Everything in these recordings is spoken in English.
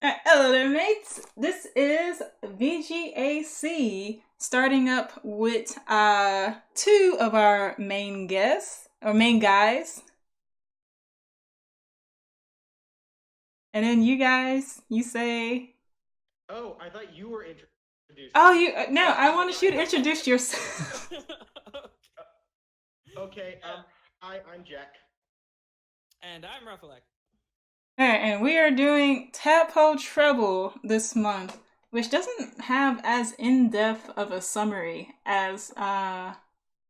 Hello there, mates. This is VGAC, starting up with two of our main guests or main guys, and then you guys, you say, Oh, I thought you were introducing "Oh, me. you no, Well, I wanted you to introduce yourself." okay. I'm Jack. And I'm Ruffalek. Alright, and we are doing Tadpole Treble this month, which doesn't have as in depth of a summary as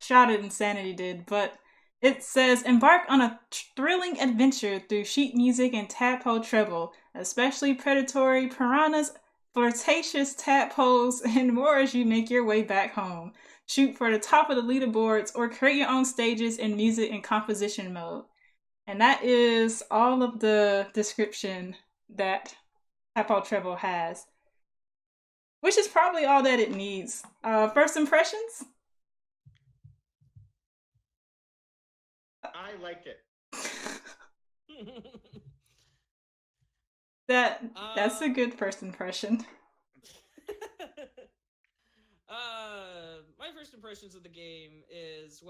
Shrouded Insanity did, but it says embark on a thrilling adventure through sheet music and tadpole treble, especially predatory piranhas, flirtatious tadpoles, and more as you make your way back home. Shoot for the top of the leaderboards or create your own stages in music and composition mode. And that is all of the description that Tadpole Treble has, which is probably all that it needs. First impressions? I liked it. That's a good first impression. My first impressions of the game is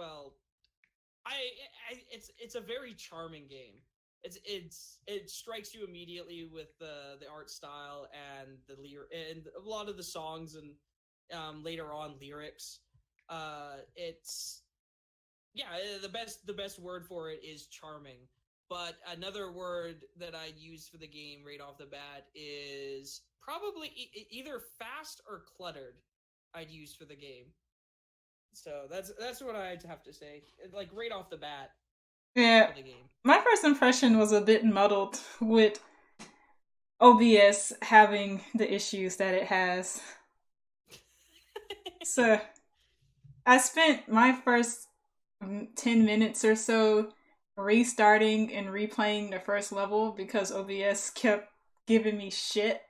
it's a very charming game. It strikes you immediately with the art style and and a lot of the songs and later on lyrics. It's the best word for it is charming. But another word that I use for the game right off the bat is probably either fast or cluttered. I'd use for the game. So that's what I'd have to say. Like right off the bat Yeah, for the game. my first impression was a bit muddled with OBS having the issues that it has. So I spent my first 10 minutes or so restarting and replaying the first level because OBS kept giving me shit.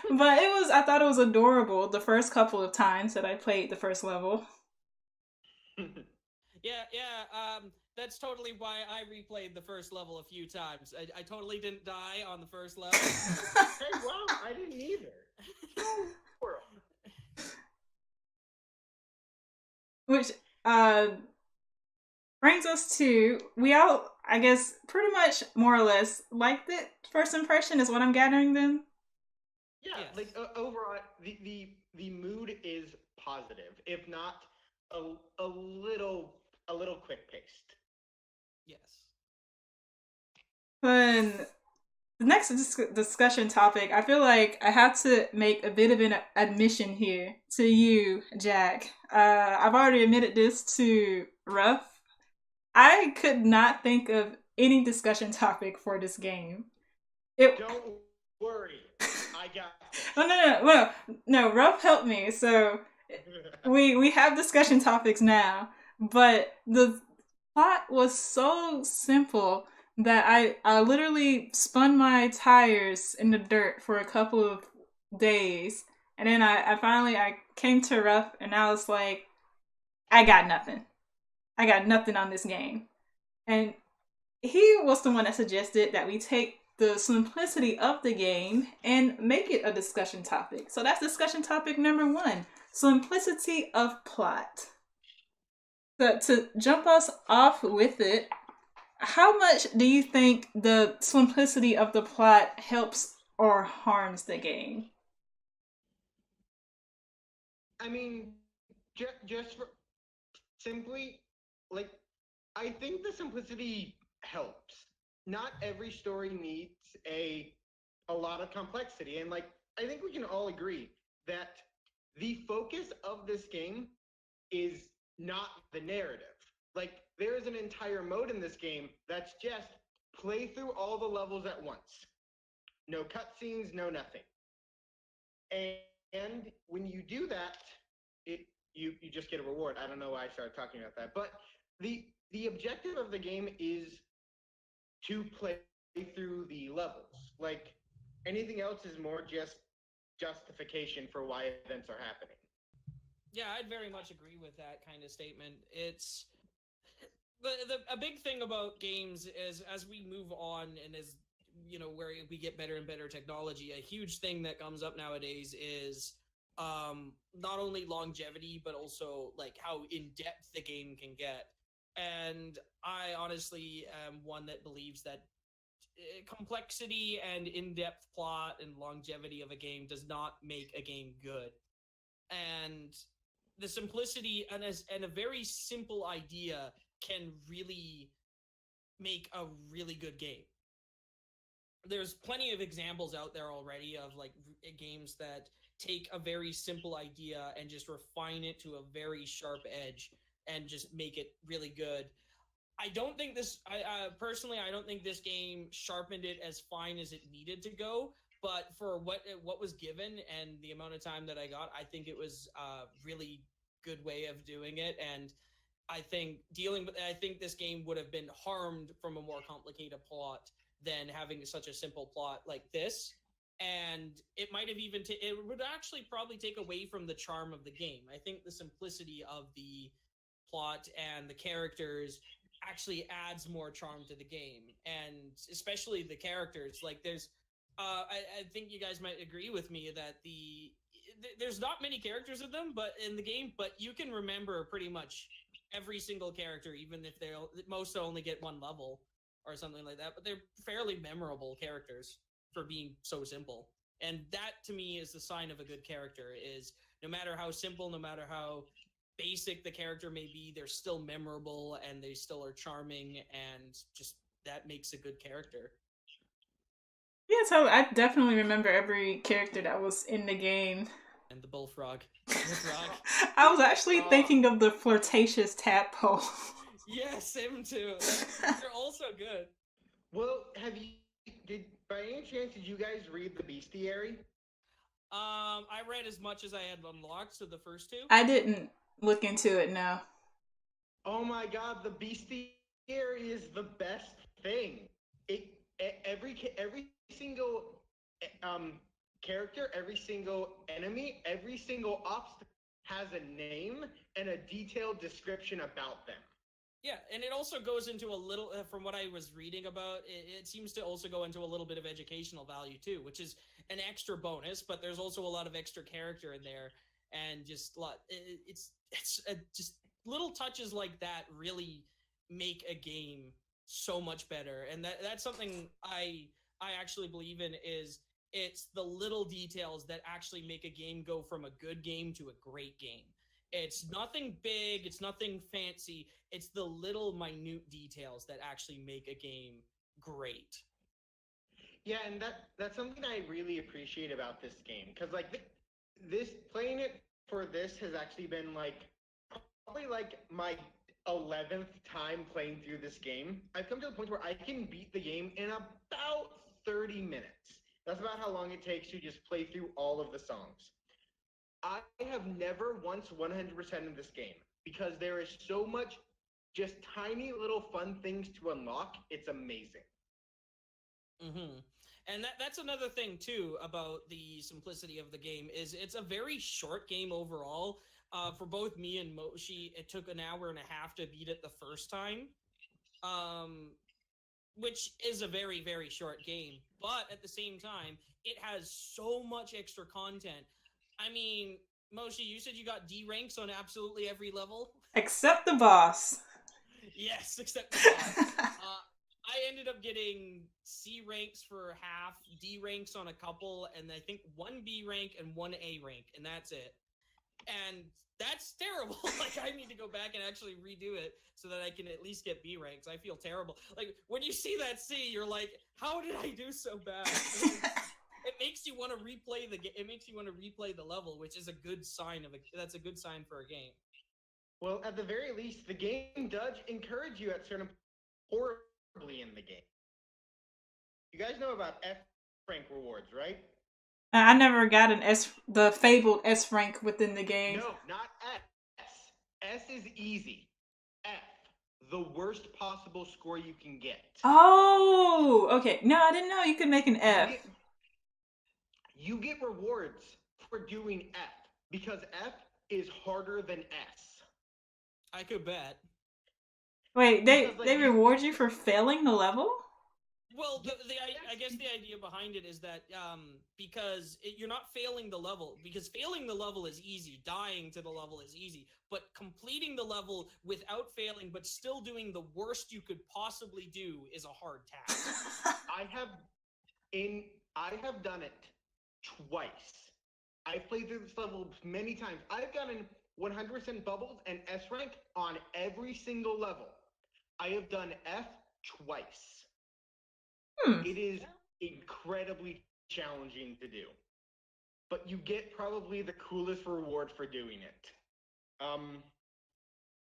But I thought it was adorable the first couple of times that I played the first level. That's totally why I replayed the first level a few times. I totally didn't die on the first level. Hey, wow, I didn't either. Which brings us to we all, I guess, pretty much more or less liked it. First impression is what I'm gathering then. Yeah, Yes. like overall, the mood is positive, if not a a little quick paced. Yes. Then the next discussion topic, I feel like I have to make a bit of an admission here to you, Jack. I've already admitted this to Ruff. I could not think of any discussion topic for this game. It. Don't worry, I got Oh no, no, Ruff helped me. So we have discussion topics now, but the plot was so simple that I literally spun my tires in the dirt for a couple of days, and then I finally I came to Ruff and I was like, I got nothing. I got nothing on this game, and he was the one that suggested that we take the simplicity of the game and make it a discussion topic. So that's discussion topic number one: simplicity of plot. So to jump us off with it, how much do you think the simplicity of the plot helps or harms the game? I mean, just for simply, like, I think the simplicity helps. Not every story needs a lot of complexity, and like, I think we can all agree that the focus of this game is not the narrative. Like, there is an entire mode in this game that's just play through all the levels at once. No cutscenes, no nothing. And when you do that, it you just get a reward. I don't know why I started talking about that, but the objective of the game is to play through the levels. Like, anything else is more just justification for why events are happening. Yeah, I'd very much agree with that kind of statement. It's a big thing about games is as we move on and as where we get better and better technology, a huge thing that comes up nowadays is not only longevity, but also like how in depth the game can get. And I honestly am one that believes that complexity and in-depth plot and longevity of a game does not make a game good. And the simplicity and a very simple idea can really make a really good game. There's plenty of examples out there already of like games that take a very simple idea and just refine it to a very sharp edge and just make it really good. I don't think this. Personally, I don't think this game sharpened it as fine as it needed to go. But for what was given and the amount of time that I got, I think it was a really good way of doing it. And I think I think this game would have been harmed from a more complicated plot than having such a simple plot like this. And it might have even it would actually probably take away from the charm of the game. I think the simplicity of the plot and the characters actually adds more charm to the game, and especially the characters. Like there's I think you guys might agree with me that there's not many characters of them but in the game, but you can remember pretty much every single character, even if most only get one level or something like that, but they're fairly memorable characters for being so simple. And that to me is the sign of a good character, is no matter how simple, no matter how basic the character may be, they're still memorable and they still are charming, and just that makes a good character. Yeah, so I definitely remember every character that was in the game. And the bullfrog. Bullfrog. I was actually thinking of the flirtatious tadpole. Yes, him too. They're also good. Well, by any chance, did you guys read The Bestiary? I read as much as I had unlocked, so the first two. I didn't look into it, no. Oh my god, The Bestiary is the best thing. Every single character, every single enemy, every single obstacle has a name and a detailed description about them. Yeah, and it also goes into a little, from what I was reading about, it seems to also go into a little bit of educational value too, which is an extra bonus, but there's also a lot of extra character in there, and just just little touches like that really make a game so much better. And that's something I actually believe in, is it's the little details that actually make a game go from a good game to a great game. It's nothing big, it's nothing fancy, it's the little minute details that actually make a game great. Yeah, and that's something I really appreciate about this game, because like this playing it for this has actually been like probably like my 11th time playing through this game. I've come to a point where I can beat the game in about 30 minutes. That's about how long it takes to just play through all of the songs. I have never once 100% in this game because there is so much just tiny little fun things to unlock. It's amazing. Mm-hmm. And that's another thing too about the simplicity of the game, is it's a very short game overall. For both me and Mooshi, it took an hour and a half to beat it the first time, which is a very, very short game. But at the same time, it has so much extra content. I mean, Mooshi, you said you got D ranks on absolutely every level? Except the boss. Yes, except the boss. I ended up getting C ranks for half, D ranks on a couple, and I think 1 B rank and 1 A rank, and that's it. And that's terrible. Like, I need to go back and actually redo it so that I can at least get B ranks. I feel terrible. Like, when you see that C, you're like, how did I do so bad? It makes you want to replay the game. It makes you want to replay the level, which is a good sign that's a good sign for a game. Well, at the very least, the game does encourage you at certain horribly in the game. You guys know about F rank rewards, right? I never got the fabled S rank within the game. No, not S. S is easy. F, the worst possible score you can get. Oh, okay. No, I didn't know you could make an F. You get rewards for doing F, because F is harder than S. I could bet. Wait, they reward you for failing the level? Well, I guess the idea behind it is that because you're not failing the level, because failing the level is easy, dying to the level is easy, but completing the level without failing but still doing the worst you could possibly do is a hard task. I have done it twice. I've played through this level many times. I've gotten 100% bubbles and S rank on every single level. I have done F twice. It is incredibly challenging to do, but you get probably the coolest reward for doing it.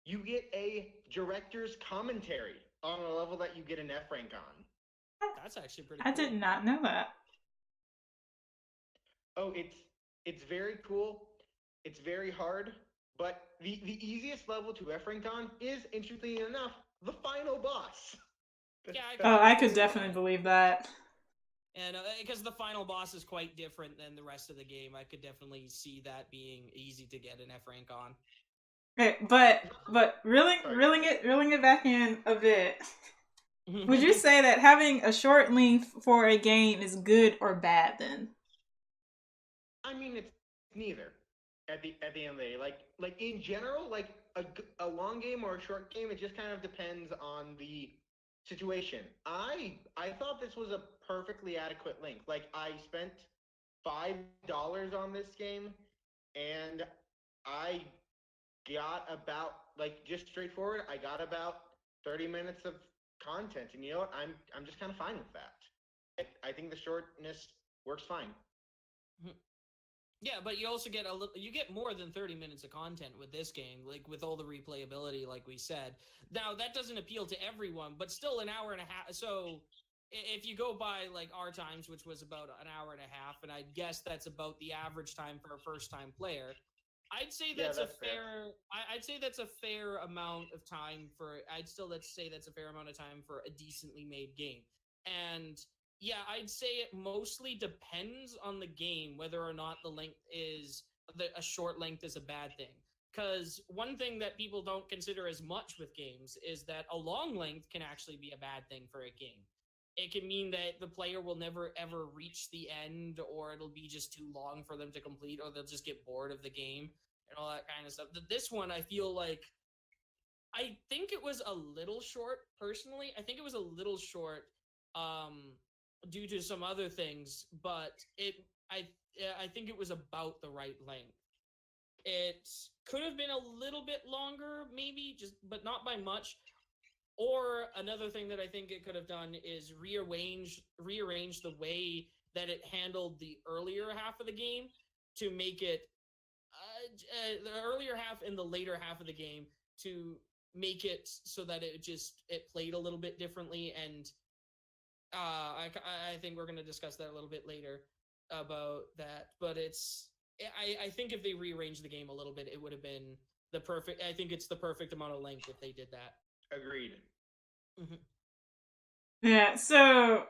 You get a director's commentary on a level that you get an F rank on. That's actually pretty I cool. did not know that. Oh, it's very cool. It's very hard, but the easiest level to F rank on is, interestingly enough, the final boss. Yeah, I could definitely believe that. And because the final boss is quite different than the rest of the game, I could definitely see that being easy to get an F rank on. Okay, but reeling it back in a bit. Would you say that having a short length for a game is good or bad then? I mean, it's neither. At the end of the day, like in general, like a long game or a short game, it just kind of depends on the situation. I thought this was a perfectly adequate length. Like I spent $5 on this game, and I got about, like, just straightforward, I got about 30 minutes of content, and you know what? I'm just kind of fine with that. I think the shortness works fine. Yeah, but you also get you get more than 30 minutes of content with this game, like with all the replayability, like we said. Now, that doesn't appeal to everyone, but still an hour and a half. So if you go by like our times, which was about an hour and a half, and I guess that's about the average time for a first-time player, I'd say that's a fair. I'd say that's a fair amount of time for. Let's say that's a fair amount of time for a decently made game. And yeah, I'd say it mostly depends on the game whether or not the length is a short length is a bad thing. Because one thing that people don't consider as much with games is that a long length can actually be a bad thing for a game. It can mean that the player will never ever reach the end, or it'll be just too long for them to complete, or they'll just get bored of the game and all that kind of stuff. This one, I feel like, I think it was a little short, personally. I think it was a little short due to some other things, but I think it was about the right length. It could have been a little bit longer, maybe, but not by much. Or another thing that I think it could have done is rearrange the way that it handled the earlier half of the game to make it the earlier half and the later half of the game to make it so that it played a little bit differently. And I think we're going to discuss that a little bit later about that. But I think if they rearranged the game a little bit, it would have been the perfect. I think it's the perfect amount of length if they did that. Agreed. Mm-hmm. Yeah, so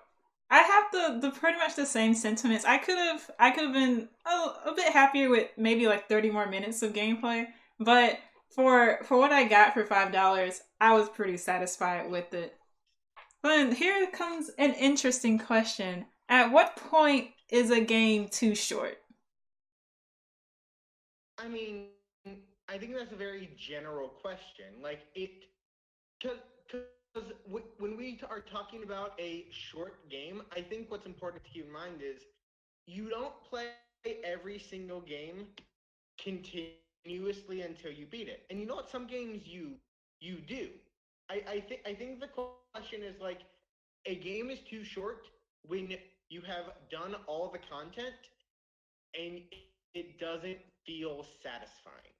I have the pretty much the same sentiments. I could have been a bit happier with maybe like 30 more minutes of gameplay, but for what I got for $5, I was pretty satisfied with it. Then here comes an interesting question. At what point is a game too short? I mean, I think that's a very general question. Like, because when we are talking about a short game, I think what's important to keep in mind is you don't play every single game continuously until you beat it. And you know what? Some games you do. I think the question is, like, a game is too short when you have done all the content and it doesn't feel satisfying.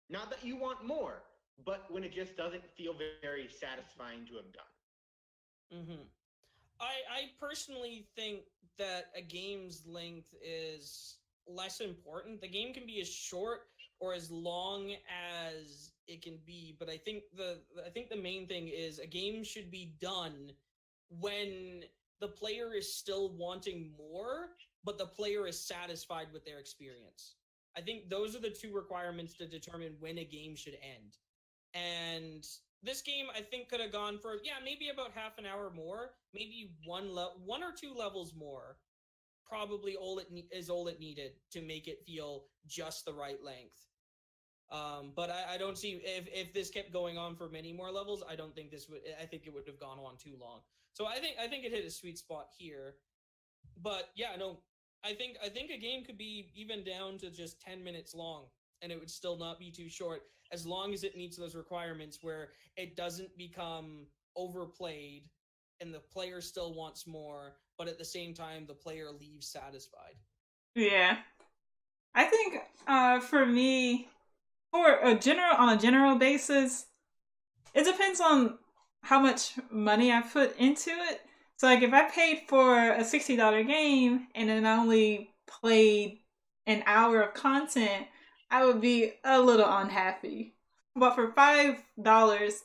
Not that you want more, but when it just doesn't feel very satisfying to have done. Mm-hmm. I personally think that a game's length is less important. The game can be as short or as long as it can be, but I think the main thing is a game should be done when the player is still wanting more, but the player is satisfied with their experience. I think those are the two requirements to determine when a game should end. And this game I think could have gone for maybe about half an hour more, maybe one or two levels more. Probably all it needed to make it feel just the right length. But I don't see if this kept going on for many more levels. I don't think this would. I think it would have gone on too long. So I think it hit a sweet spot here. But yeah, no, I think a game could be even down to just 10 minutes long, and it would still not be too short as long as it meets those requirements where it doesn't become overplayed and the player still wants more, but at the same time the player leaves satisfied. Yeah. I think for me, for on a general basis, it depends on how much money I put into it. So like if I paid for a $60 game and then I only played an hour of content, I would be a little unhappy. But for $5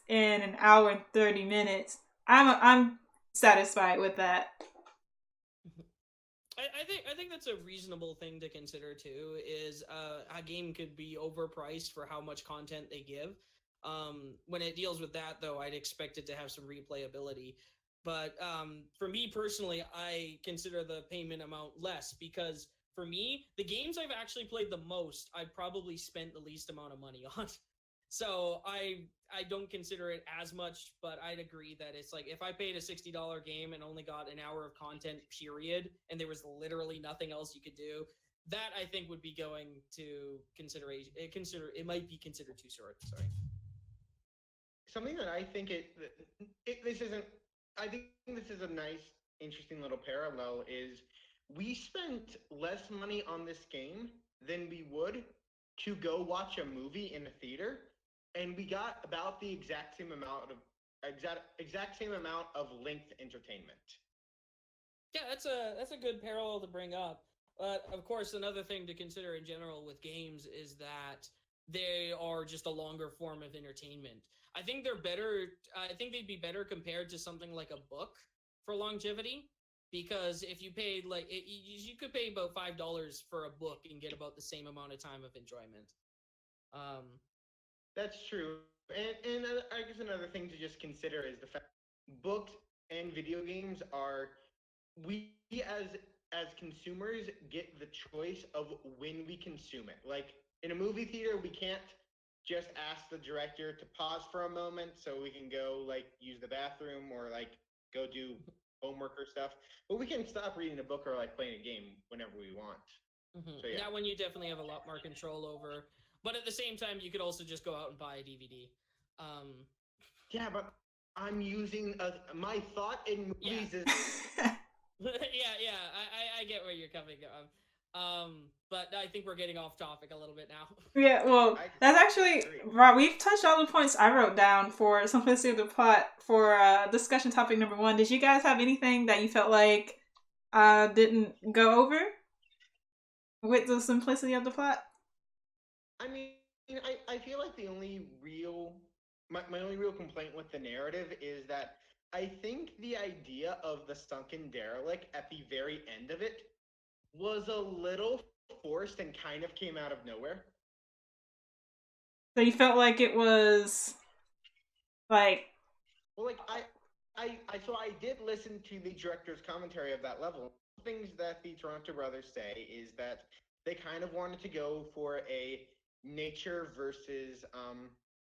and an hour and 30 minutes, I'm satisfied with that. I think that's a reasonable thing to consider too. Is a game could be overpriced for how much content they give. When it deals with that, though, I'd expect it to have some replayability. But for me personally, I consider the payment amount less because for me, the games I've actually played the most, I've probably spent the least amount of money on. So I don't consider it as much, but I'd agree that it's like if I paid a $60 game and only got an hour of content, period, and there was literally nothing else you could do, that I think would be going to consideration. It might be considered too short. Sorry. Something that I think this isn't. I think this is a nice, interesting little parallel. Is we spent less money on this game than we would to go watch a movie in a theater, and we got about the exact same amount of length entertainment. Yeah, that's a good parallel to bring up. But of course, another thing to consider in general with games is that they are just a longer form of entertainment. I think they're better. I think they'd be better compared to something like a book for longevity. Because if you paid you could pay about $5 for a book and get about the same amount of time of enjoyment. Um, That's true. And I guess another thing to just consider is the fact books and video games are we as consumers get the choice of when we consume it. Like in a movie theater, we can't just ask the director to pause for a moment so we can go like use the bathroom or like go do homework or stuff. But we can stop reading a book or like playing a game whenever we want. So yeah. That one you definitely have a lot more control over. But at the same time, you could also just go out and buy a DVD. Um, Yeah, but I'm using my thought in movies is I get where you're coming from. But I think we're getting off topic a little bit now. Yeah, well, that's actually right. We've touched all the points I wrote down for simplicity of the plot for discussion topic number one. Did you guys have anything that you felt like didn't go over with the simplicity of the plot? I mean, I feel like the only real my only real complaint with the narrative is that I think the idea of the sunken derelict at the very end of it was a little forced and kind of came out of nowhere. So you felt like it was like Well, like so I did listen to the director's commentary of that level. Things that the Toronto brothers say is that they kind of wanted to go for a nature versus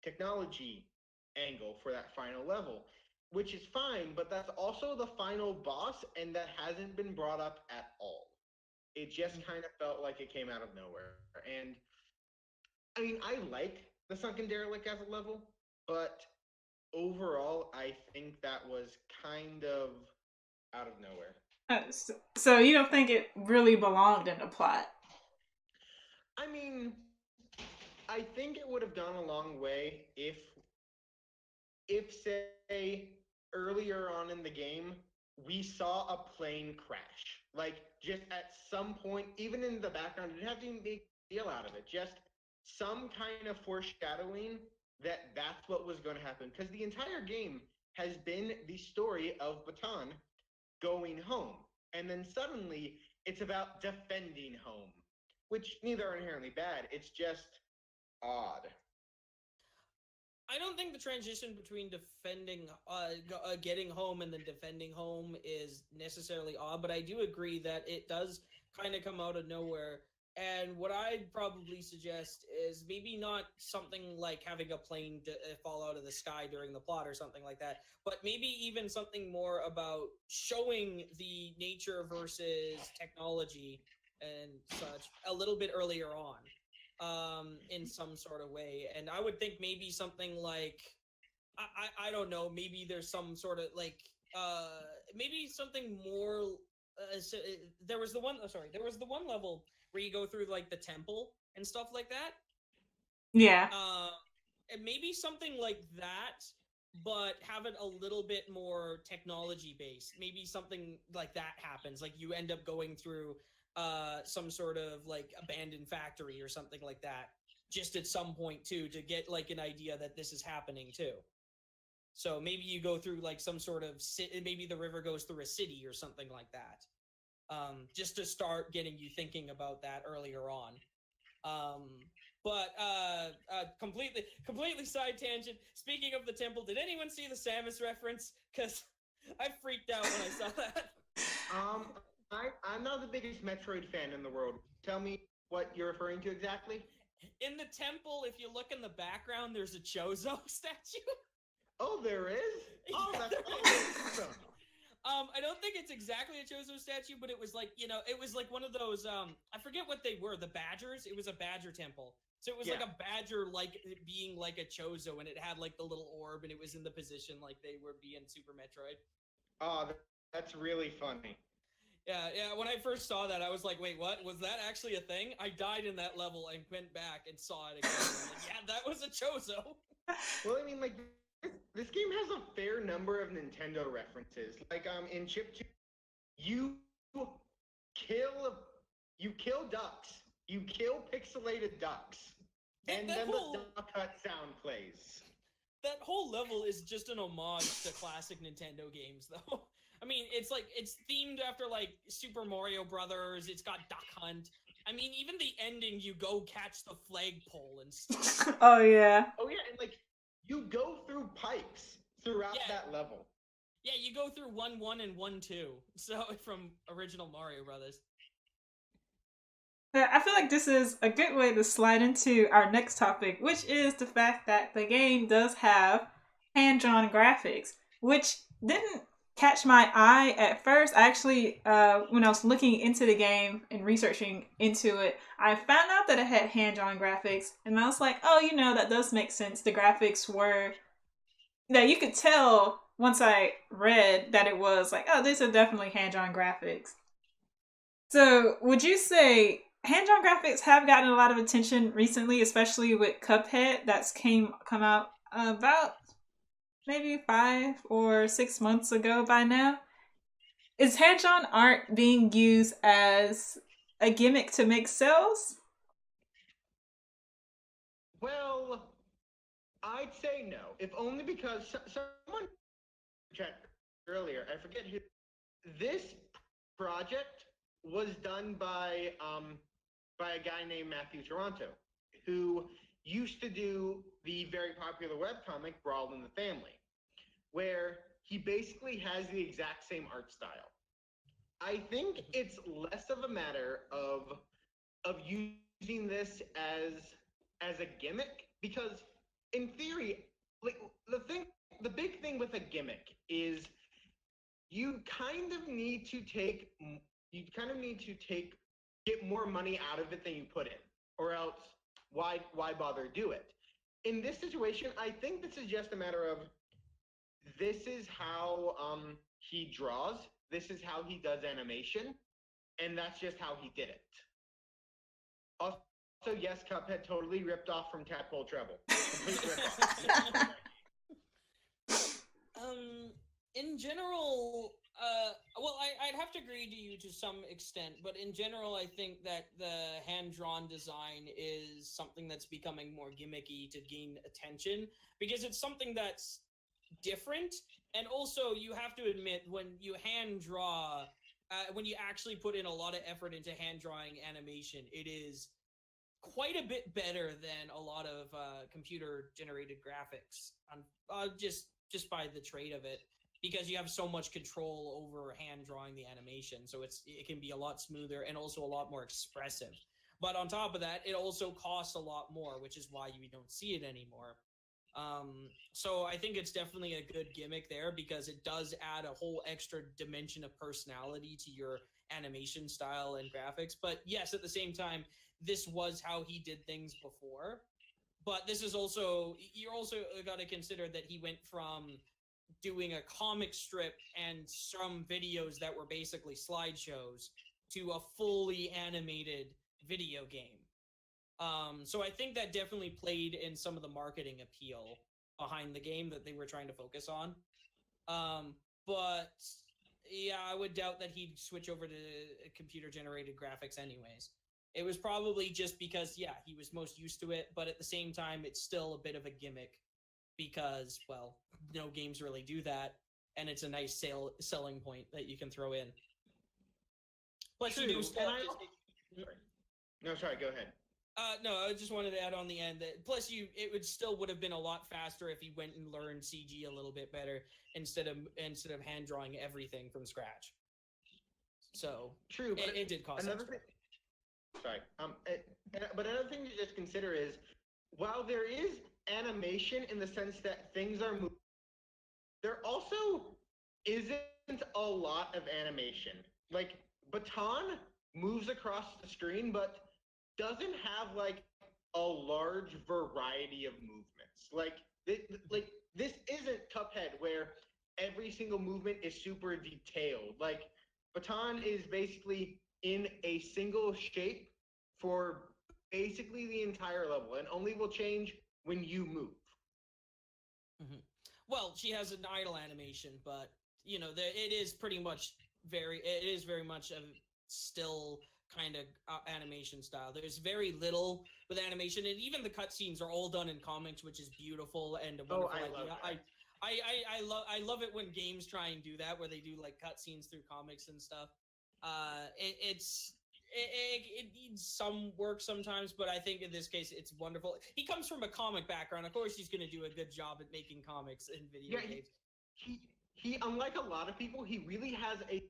technology angle for that final level, which is fine, but that's also the final boss, and that hasn't been brought up at all. It just kind of felt like it came out of nowhere. And I mean, I like the Sunken Derelict as a level, but overall, I think that was kind of out of nowhere. so you don't think it really belonged in the plot? I mean, I think it would have gone a long way if say earlier on in the game we saw a plane crash. Like just at some point, even in the background, you didn't have to make a deal out of it. Just some kind of foreshadowing that that's what was going to happen. Because the entire game has been the story of Baton going home. And then suddenly it's about defending home, which neither are inherently bad. It's just odd. I don't think the transition between getting home and then defending home is necessarily odd, but I do agree that it does kind of come out of nowhere. And what I'd probably suggest is maybe not something like having a plane fall out of the sky during the plot or something like that, but maybe even something more about showing the nature versus technology and such a little bit earlier on, in some sort of way. And I would think maybe something like, I don't know, maybe there's some sort of like maybe something more. There was the one. Oh, sorry, there was the one level where you go through like the temple and stuff like that. Yeah. And maybe something like that, but have it a little bit more technology based. Maybe something like that happens. Like you end up going through some sort of like abandoned factory or something like that, just at some point too, to get like an idea that this is happening too. So maybe you go through like some sort of maybe the river goes through a city or something like that, just to start getting you thinking about that earlier on. But completely side tangent. Speaking of the temple, did anyone see the Samus reference? Because I freaked out when I saw that. I'm not the biggest Metroid fan in the world. Tell me what you're referring to exactly. In the temple, if you look in the background, there's a Chozo statue. Oh, there is? Oh, Yeah, that's awesome. I don't think it's exactly a Chozo statue, but it was like, it was like one of those, I forget what they were, the badgers. It was a badger temple. So it was like a badger, like being like a Chozo, and it had like the little orb, and it was in the position like they would be in Super Metroid. Oh, that's really funny. Yeah. When I first saw that, I was like, wait, what? Was that actually a thing? I died in that level and went back and saw it again. Like, yeah, that was a Chozo. Well, I mean, like, this game has a fair number of Nintendo references. Like, in Chip 2, you kill ducks. You kill pixelated ducks. And then the duck hunt sound plays. That whole level is just an homage to classic Nintendo games, though. I mean, it's themed after like Super Mario Brothers. It's got Duck Hunt. I mean, even the ending, you go catch the flagpole and stuff. Oh yeah. Oh yeah, and like you go through pipes throughout that level. Yeah, you go through 1-1 and 1-2. So from original Mario Brothers. I feel like this is a good way to slide into our next topic, which is the fact that the game does have hand-drawn graphics, which didn't catch my eye at first. I actually, when I was looking into the game and researching into it, I found out that it had hand-drawn graphics, and I was like, oh, that does make sense. The graphics were, that you could tell once I read that it was like, oh, these are definitely hand-drawn graphics. So, would you say hand-drawn graphics have gotten a lot of attention recently, especially with Cuphead that's come out about maybe 5 or 6 months ago by now? Is hand-drawn art being used as a gimmick to make sales? Well, I'd say no, if only because someone checked earlier. I forget who. This project was done by a guy named Matthew Toronto, who used to do the very popular webcomic Brawl in the Family, where he basically has the exact same art style. I think it's less of a matter of using this as a gimmick, because in theory, like the big thing with a gimmick is you kind of need to get more money out of it than you put in, or else why bother do it? In this situation, I think this is just a matter of this is how he draws, this is how he does animation, and that's just how he did it. Also, yes, Cuphead totally ripped off from Tadpole Treble. Complete rip-off. In general, well, I'd have to agree to you to some extent, but in general, I think that the hand-drawn design is something that's becoming more gimmicky to gain attention, because it's something that's different, and also you have to admit, when you hand draw, when you actually put in a lot of effort into hand drawing animation, it is quite a bit better than a lot of computer generated graphics on just by the trait of it, because you have so much control over hand drawing the animation, so it can be a lot smoother and also a lot more expressive. But on top of that, it also costs a lot more, which is why you don't see it anymore. So I think it's definitely a good gimmick there, because it does add a whole extra dimension of personality to your animation style and graphics. But yes, at the same time, this was how he did things before. But this is also, you're also got to consider that he went from doing a comic strip and some videos that were basically slideshows to a fully animated video game. So I think that definitely played in some of the marketing appeal behind the game that they were trying to focus on. But yeah, I would doubt that he'd switch over to computer generated graphics anyways. It was probably just because, yeah, he was most used to it, but at the same time, it's still a bit of a gimmick because, well, no games really do that, and it's a nice selling point that you can throw in. Plus, you do still. Sorry, go ahead. No, I just wanted to add on the end that plus it would have been a lot faster if he went and learned CG a little bit better instead of hand drawing everything from scratch. So true, but it did cost another thing. Sorry, but another thing to just consider is while there is animation in the sense that things are moving, there also isn't a lot of animation. Like Baton moves across the screen, but doesn't have like a large variety of movements. Like this isn't Cuphead where every single movement is super detailed. Like Baton is basically in a single shape for basically the entire level, and only will change when you move. Mm-hmm. Well, she has an idle animation, but you know, it is pretty much it is very much a still kind of animation style. There's very little with animation, and even the cutscenes are all done in comics, which is beautiful and a wonderful idea. I love it when games try and do that, where they do like cutscenes through comics and stuff. It needs some work sometimes, but I think in this case it's wonderful. He comes from a comic background. Of course, he's going to do a good job at making comics in video games. He unlike a lot of people, he really has a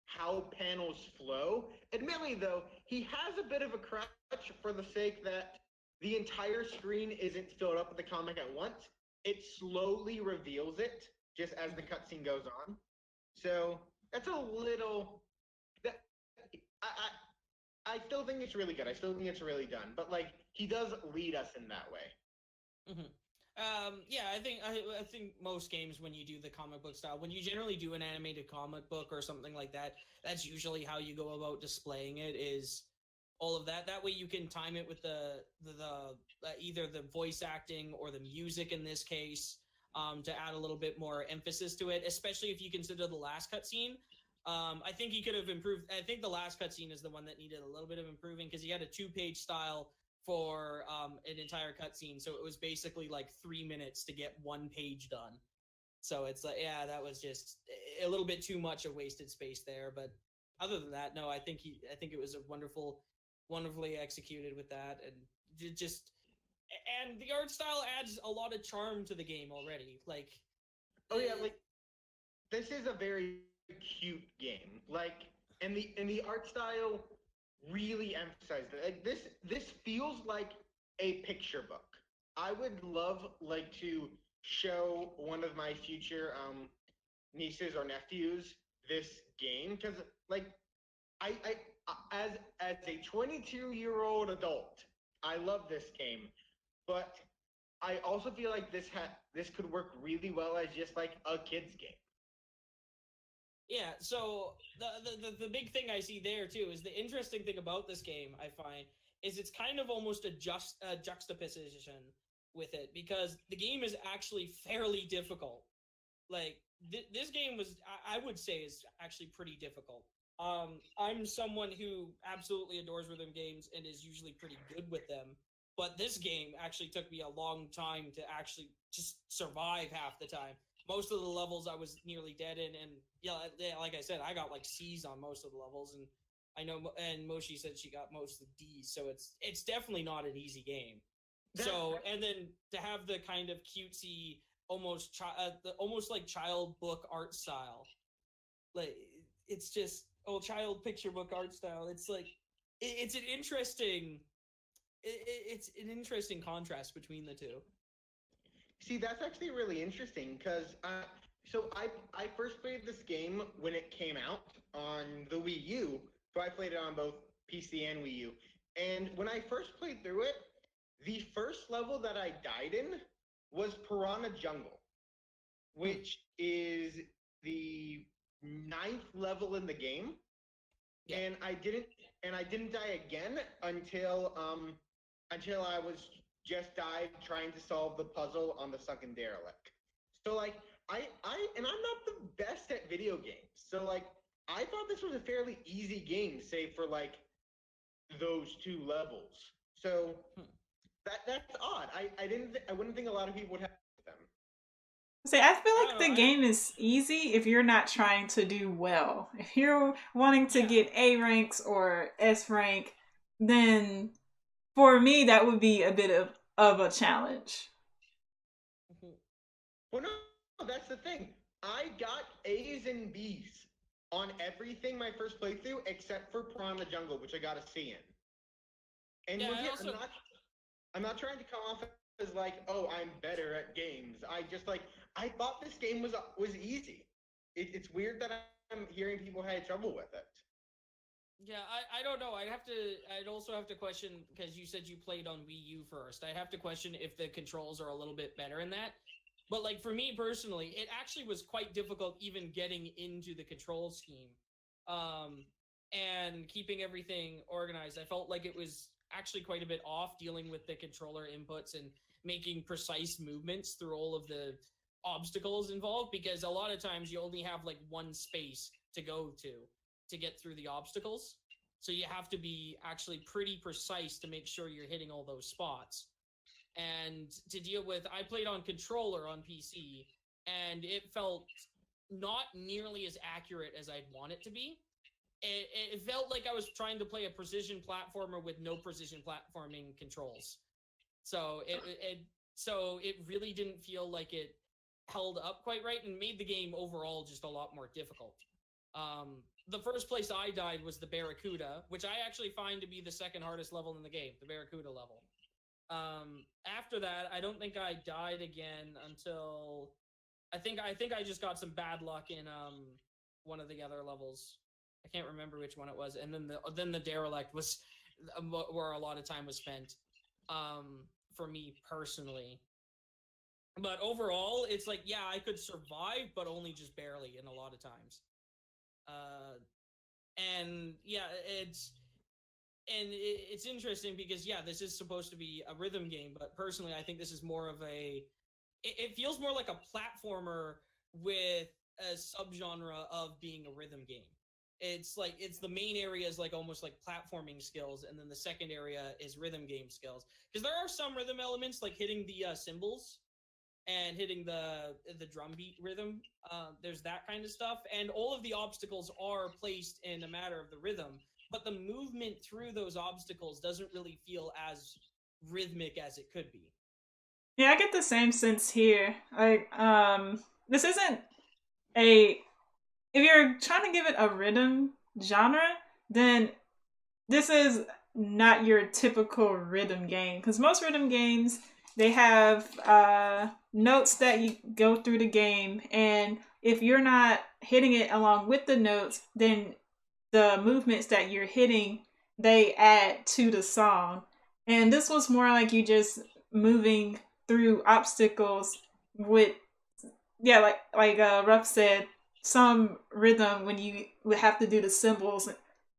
how panels flow. Admittedly, though, he has a bit of a crutch for the sake that the entire screen isn't filled up with the comic at once. It slowly reveals it just as the cutscene goes on. So that's a little. I still think it's really good. I still think it's really done. But like he does lead us in that way. Mm-hmm. Yeah, I think most games, when you do the comic book style, when you generally do an animated comic book or something like that, that's usually how you go about displaying it, is all of that. That way you can time it with the either the voice acting or the music in this case, to add a little bit more emphasis to it, especially if you consider the last cutscene. I think he could have improved. I think the last cutscene is the one that needed a little bit of improving, because he had a 2-page style for an entire cutscene, so it was basically like 3 minutes to get 1 page done. So it's like, yeah, that was just a little bit too much of wasted space there. But other than that, no, I think it was a wonderfully executed with that, and the art style adds a lot of charm to the game already. Like, oh yeah, like this is a very cute game. Like, and the art style really emphasized it. Like this feels like a picture book. I would love like to show one of my future nieces or nephews this game, because like I as a 22-year-old adult, I love this game, but I also feel like this could work really well as just like a kid's game. Yeah, so the big thing I see there too is the interesting thing about this game, I find, is it's kind of almost a juxtaposition with it, because the game is actually fairly difficult. Like this game was, I would say, is actually pretty difficult. I'm someone who absolutely adores rhythm games and is usually pretty good with them, but this game actually took me a long time to actually just survive half the time. Most of the levels I was nearly dead in, and yeah, like I said, I got like C's on most of the levels, and I know, and Moshi said she got most of the D's, so it's definitely not an easy game. So, and then to have the kind of cutesy, almost like child book art style, like it's just child picture book art style. It's like it's an interesting, it's an interesting contrast between the two. See, that's actually really interesting because I first played this game when it came out on the Wii U. So I played it on both PC and Wii U. And when I first played through it, the first level that I died in was Piranha Jungle, which is the 9th level in the game. Yeah. And I didn't die again until I was just died trying to solve the puzzle on the sunken derelict. So like I'm not the best at video games. So like I thought this was a fairly easy game, save for like those 2 levels. So that's odd. I wouldn't think a lot of people would have them. See, I feel like the game is easy if you're not trying to do well. If you're wanting to get A ranks or S rank, then for me that would be a bit of a challenge. Well, no, that's the thing. I got A's and B's on everything my first playthrough except for Piranha Jungle, which I got a C in. And I'm not trying to come off as like, oh, I'm better at games. I thought this game was easy. It's weird that I'm hearing people had trouble with it. Yeah, I don't know. I'd also have to question, because you said you played on Wii U first. I'd have to question if the controls are a little bit better in that. But like for me personally, it actually was quite difficult even getting into the control scheme. And keeping everything organized. I felt like it was actually quite a bit off dealing with the controller inputs and making precise movements through all of the obstacles involved, because a lot of times you only have like one space to go to get through the obstacles. So you have to be actually pretty precise to make sure you're hitting all those spots. And to deal with, I played on controller on PC, and it felt not nearly as accurate as I'd want it to be. It felt like I was trying to play a precision platformer with no precision platforming controls. So it really didn't feel like it held up quite right, and made the game overall just a lot more difficult. The first place I died was the Barracuda, which I actually find to be the second hardest level in the game, the Barracuda level. After that, I don't think I died again until I think I just got some bad luck in one of the other levels. I can't remember which one it was, and then the derelict was where a lot of time was spent for me personally. But overall, it's like, yeah, I could survive, but only just barely in a lot of times. And yeah, it's interesting because, yeah, this is supposed to be a rhythm game, but personally, I think this is more of it feels more like a platformer with a subgenre of being a rhythm game. It's like, it's the main area is like almost like platforming skills, and then the second area is rhythm game skills. Because there are some rhythm elements like hitting the cymbals and hitting the drum beat rhythm. There's that kind of stuff, and all of the obstacles are placed in a matter of the rhythm, but the movement through those obstacles doesn't really feel as rhythmic as it could be. Yeah, I get the same sense here. Like, this isn't a, if you're trying to give it a rhythm genre, then this is not your typical rhythm game. Because most rhythm games, they have notes that you go through the game, and if you're not hitting it along with the notes, then the movements that you're hitting, they add to the song. And this was more like you just moving through obstacles with, yeah, like Ruff said, some rhythm when you would have to do the cymbals,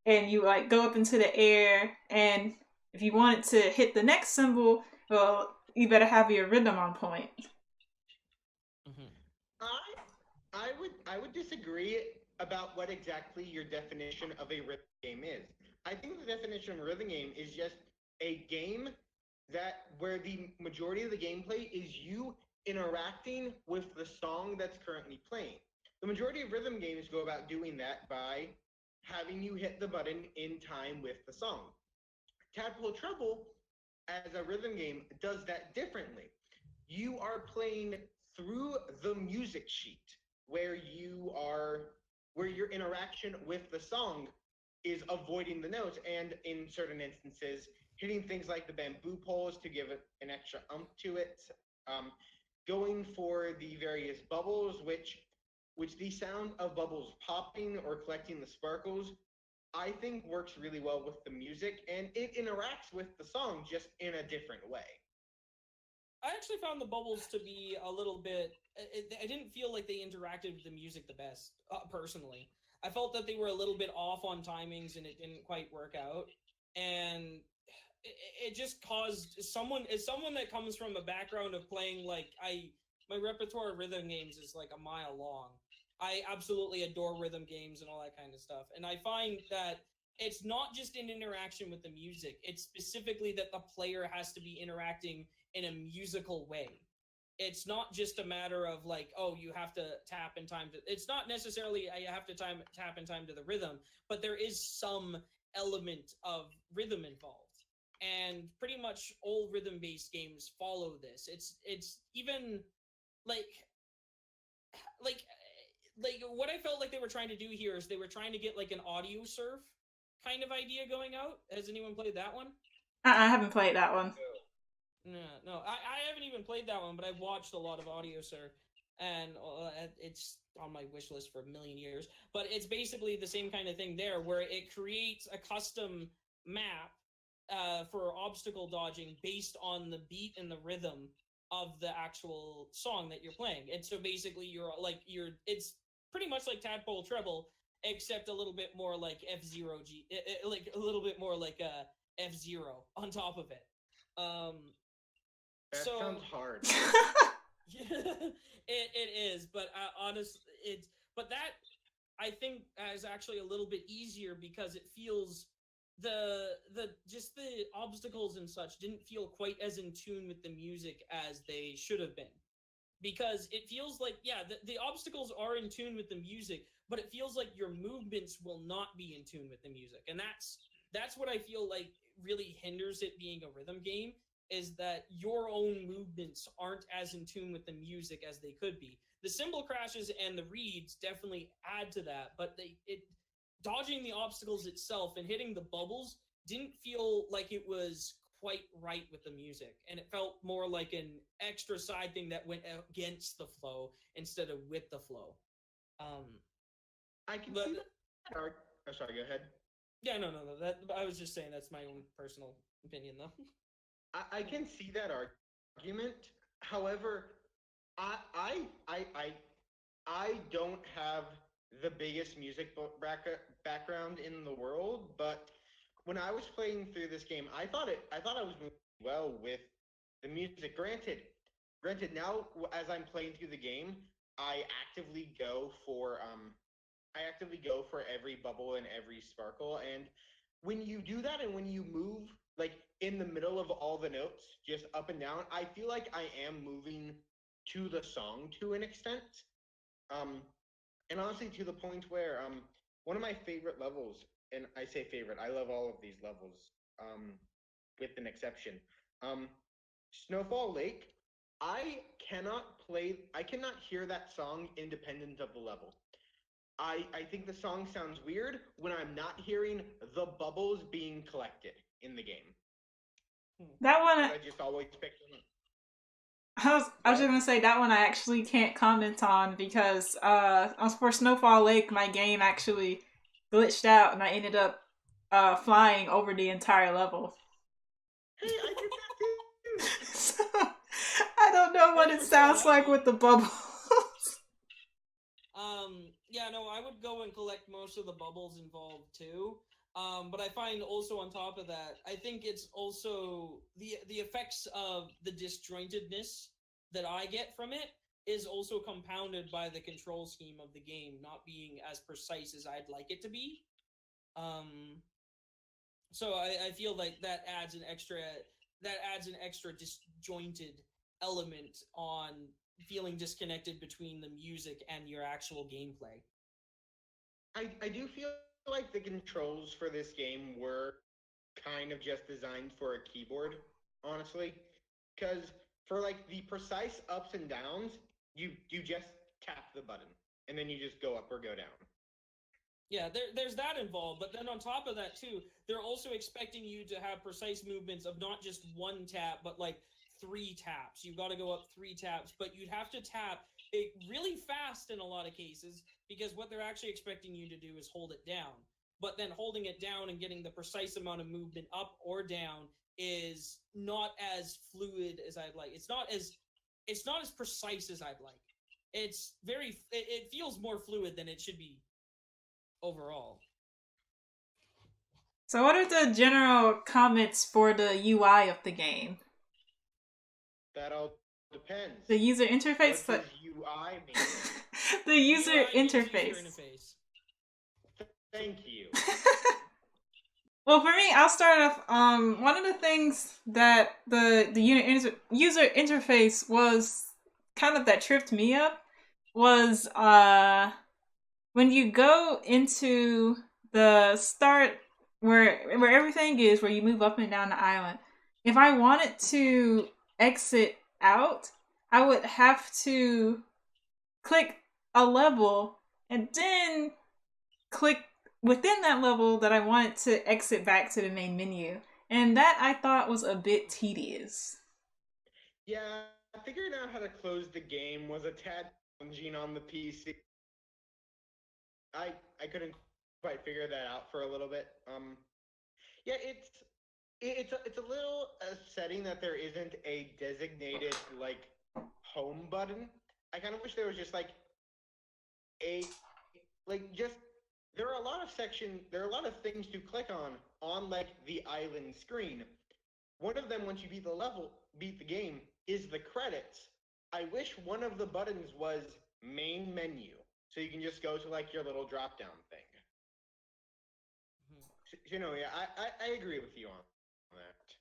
and you like go up into the air, and if you wanted to hit the next cymbal, well, you better have your rhythm on point. I would disagree about what exactly your definition of a rhythm game is. I think the definition of a rhythm game is just a game where the majority of the gameplay is you interacting with the song that's currently playing. The majority of rhythm games go about doing that by having you hit the button in time with the song. Tadpole Treble, as a rhythm game, does that differently. You are playing through the music sheet where where your interaction with the song is avoiding the notes, and in certain instances hitting things like the bamboo poles to give it an extra to it, um, going for the various bubbles, which the sound of bubbles popping or collecting the sparkles, I think works really well with the music, and it interacts with the song just in a different way. I actually found the bubbles to be a little bit. I didn't feel like they interacted with the music the best, personally. I felt that they were a little bit off on timings and it didn't quite work out. And it just caused someone, as someone that comes from a background of playing, my repertoire of rhythm games is like a mile long. I absolutely adore rhythm games and all that kind of stuff. And I find that it's not just an interaction with the music, it's specifically that the player has to be interacting in a musical way. It's not just a matter of like, oh, you have to tap in time to. It's not necessarily you have to tap in time to the rhythm, but there is some element of rhythm involved, and pretty much all rhythm-based games follow this. It's even like like what I felt like they were trying to do here is they were trying to get like an audio surf kind of idea going out. Has anyone played that one? I haven't played that one. No, I haven't even played that one, but I've watched a lot of audio surf, and it's on my wish list for a million years. But it's basically the same kind of thing there, where it creates a custom map for obstacle dodging based on the beat and the rhythm of the actual song that you're playing. And so basically, it's pretty much like Tadpole Treble, except a little bit more like F-Zero G, like a little bit more like F-Zero on top of it. That sounds hard. it is, but honestly, but that I think is actually a little bit easier because it feels the just the obstacles and such didn't feel quite as in tune with the music as they should have been, because it feels like the obstacles are in tune with the music, but it feels like your movements will not be in tune with the music, and that's what I feel like really hinders it being a rhythm game, is that your own movements aren't as in tune with the music as they could be. The cymbal crashes and the reeds definitely add to that, but dodging the obstacles itself and hitting the bubbles didn't feel like it was quite right with the music, and it felt more like an extra side thing that went against the flow instead of with the flow. I can see that. Oh, sorry, go ahead. Yeah, no. That I was just saying that's my own personal opinion, though. I can see that argument. However, I don't have the biggest music background in the world, but when I was playing through this game, I thought I was moving well with the music. Granted, now as I'm playing through the game, I actively go for every bubble and every sparkle, and when you do that and when you move like in the middle of all the notes, just up and down, I feel like I am moving to the song to an extent. And honestly, to the point where one of my favorite levels, and I say favorite, I love all of these levels, with an exception. Um, Snowfall Lake, I cannot hear that song independent of the level. I think the song sounds weird when I'm not hearing the bubbles being collected in the game. That one, I just always pick them up. I was just gonna say that one I actually can't comment on because for Snowfall Lake my game actually glitched out and I ended up flying over the entire level. Hey, I did that too. So, I don't know what it sounds like with the bubbles. Yeah, no, I would go and collect most of the bubbles involved too. But I find also on top of that, I think it's also the effects of the disjointedness that I get from it is also compounded by the control scheme of the game not being as precise as I'd like it to be. So I feel like that adds an extra disjointed element on feeling disconnected between the music and your actual gameplay. I do feel like the controls for this game were kind of just designed for a keyboard, honestly. Because for like the precise ups and downs, you just tap the button and then you just go up or go down. Yeah, there's that involved, but then on top of that too, they're also expecting you to have precise movements of not just one tap, but like 3 taps. You've got to go up 3 taps, but you'd have to tap it really fast in a lot of cases because what they're actually expecting you to do is hold it down. But then holding it down and getting the precise amount of movement up or down is not as fluid as I'd like. It's not as precise as I'd like. It feels more fluid than it should be overall. So, what are the general comments for the UI of the game? That all depends. The user interface. What does UI mean? The user UI means interface. User interface. Thank you. Well, for me, I'll start off. One of the things that the user interface was kind of that tripped me up was when you go into the start where everything is, where you move up and down the island. If I wanted to exit out, I would have to click a level and then click within that level that I wanted to exit back to the main menu. And that I thought was a bit tedious. Yeah, figuring out how to close the game was a tad challenging on the PC. I couldn't quite figure that out for a little bit. Yeah, it's a little upsetting that there isn't a designated like home button. I kind of wish there was just like a like just there are a lot of things to click on like the island screen. One of them, once you beat the game, is the credits. I wish one of the buttons was main menu, so you can just go to like your little drop down thing. You know, yeah, I agree with you on that.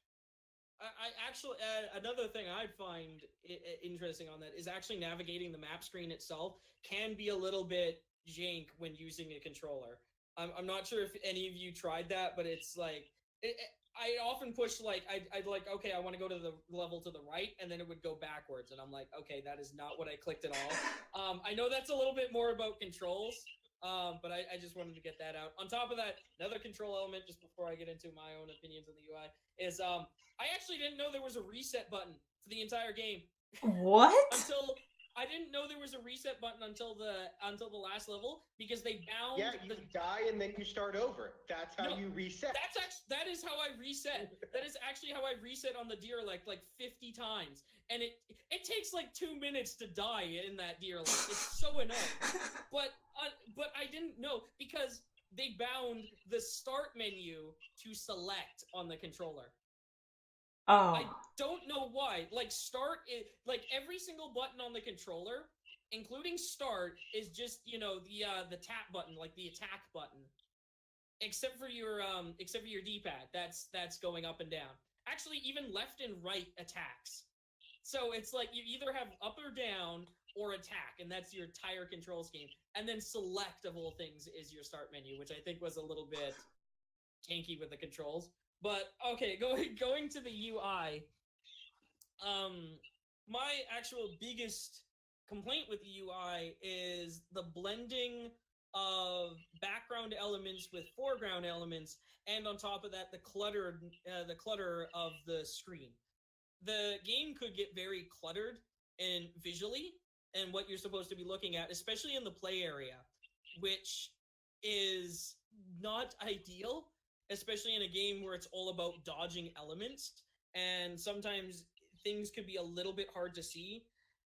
I actually another thing I'd find interesting on that is actually navigating the map screen itself can be a little bit jank when using a controller. I'm not sure if any of you tried that, but it's like I often push like I'd like, okay, I want to go to the level to the right, and then it would go backwards, and I'm like, okay, that is not what I clicked at all. I know that's a little bit more about controls, but I just wanted to get that out. On top of that, another control element, just before I get into my own opinions on the UI, is I actually didn't know there was a reset button for the entire game. What? I didn't know there was a reset button until the last level because they bound. Yeah, you die and then you start over. That's how you reset. That is how I reset. That is actually how I reset on the deer like 50 times, and it takes like 2 minutes to die in that deer like. It's so annoying. But I didn't know because they bound the start menu to select on the controller. Oh. I don't know why. Like start is like every single button on the controller, including start, is just the tap button, like the attack button, except for your D-pad. That's going up and down. Actually, even left and right attacks. So it's like you either have up or down or attack, and that's your entire control scheme. And then select of all things is your start menu, which I think was a little bit janky with the controls. But okay, going to the UI, my actual biggest complaint with the UI is the blending of background elements with foreground elements, and on top of that, the clutter of the screen. The game could get very cluttered and visually, and what you're supposed to be looking at, especially in the play area, which is not ideal. Especially in a game where it's all about dodging elements, and sometimes things could be a little bit hard to see.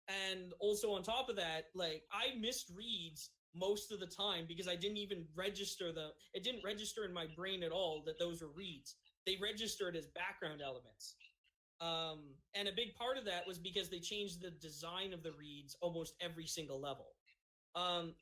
And also on top of that, like I missed reads most of the time because I didn't even register them. It didn't register in my brain at all that those were reads. They registered as background elements. And a big part of that was because they changed the design of the reads almost every single level.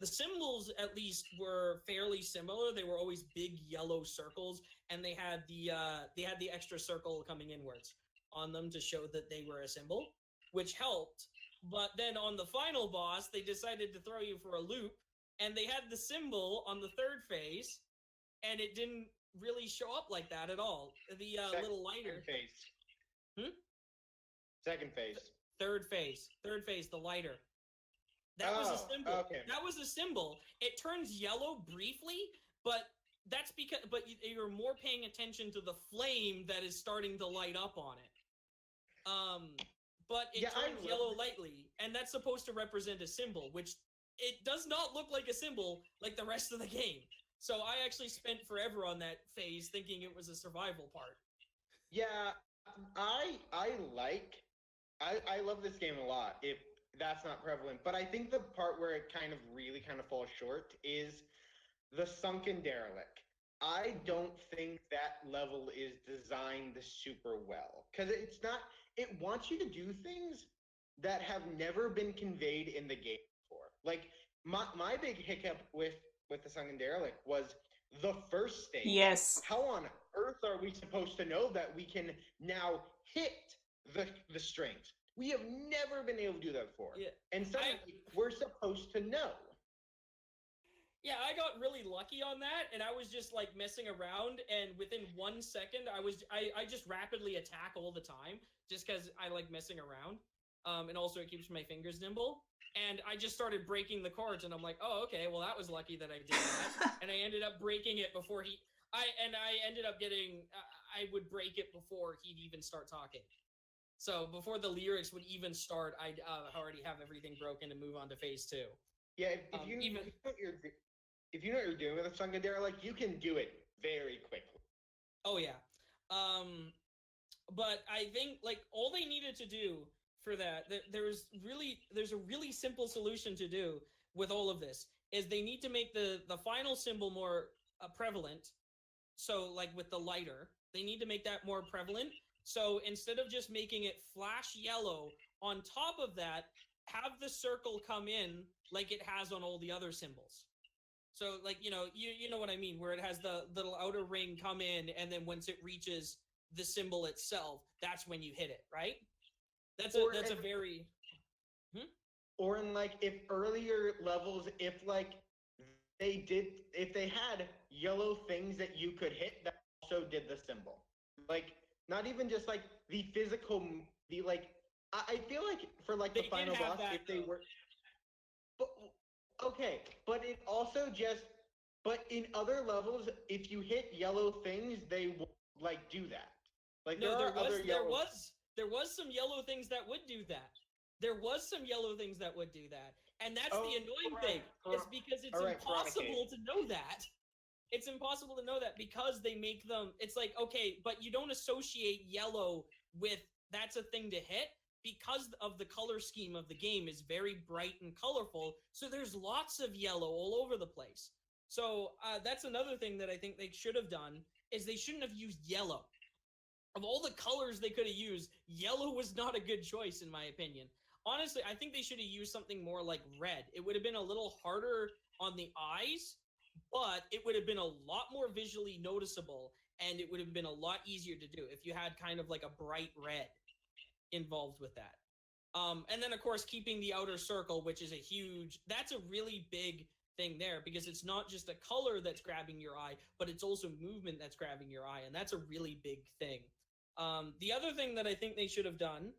The symbols, at least, were fairly similar. They were always big yellow circles, and they had the extra circle coming inwards on them to show that they were a symbol, which helped. But then on the final boss, they decided to throw you for a loop, and they had the symbol on the third phase, and it didn't really show up like that at all. The little lighter. Second phase. Hmm? Second phase. Third phase, the lighter. That was a symbol. Okay. That was a symbol. It turns yellow briefly, but that's because you're more paying attention to the flame that is starting to light up on it. But it turns yellow lightly, and that's supposed to represent a symbol, which it does not look like a symbol like the rest of the game. So I actually spent forever on that phase thinking it was a survival part. Yeah, I love this game a lot, if that's not prevalent. But I think the part where it really falls short is the sunken derelict. I don't think that level is designed super well. Because it wants you to do things that have never been conveyed in the game before. Like, my big hiccup with the sunken derelict was the first stage. Yes. How on earth are we supposed to know that we can now hit the strings? We have never been able to do that before. Yeah. And suddenly, we're supposed to know. Yeah, I got really lucky on that, and I was just like messing around, and within 1 second, I just rapidly attack all the time, just because I like messing around, and also it keeps my fingers nimble. And I just started breaking the cards, and I'm like, oh, okay, well that was lucky that I did that, and I ended up breaking it before I ended up getting, I would break it before he'd even start talking. So before the lyrics would even start, I'd already have everything broken and move on to phase 2. Yeah, if you know what you're doing with a sunken derelict, you can do it very quickly. Oh yeah, but I think like all they needed to do for that, there's a really simple solution to do with all of this, is they need to make the final symbol more prevalent. So like with the lighter, they need to make that more prevalent. So instead of just making it flash yellow, on top of that, have the circle come in like it has on all the other symbols. So like, you know what I mean, where it has the little outer ring come in, and then once it reaches the symbol itself, that's when you hit it, right? That's a very... Or in like, if earlier levels, if they had yellow things that you could hit that also did the symbol. Like, not even just like the physical, I feel like for like the final boss, if they were... But, okay, but it also but in other levels, if you hit yellow things, they will like do that. Like no, there was some yellow things that would do that. There was some yellow things that would do that. And that's the annoying thing, is because it's impossible to know that. It's impossible to know that because they make them, it's like, okay, but you don't associate yellow with that's a thing to hit, because of the color scheme of the game is very bright and colorful. So there's lots of yellow all over the place. So that's another thing that I think they should have done, is they shouldn't have used yellow. Of all the colors they could have used, yellow was not a good choice, in my opinion. Honestly, I think they should have used something more like red. It would have been a little harder on the eyes, but it would have been a lot more visually noticeable, and it would have been a lot easier to do if you had kind of like a bright red involved with that. And then, of course, keeping the outer circle, which is that's a really big thing there, because it's not just a color that's grabbing your eye, but it's also movement that's grabbing your eye, and that's a really big thing. The other thing that I think they should have done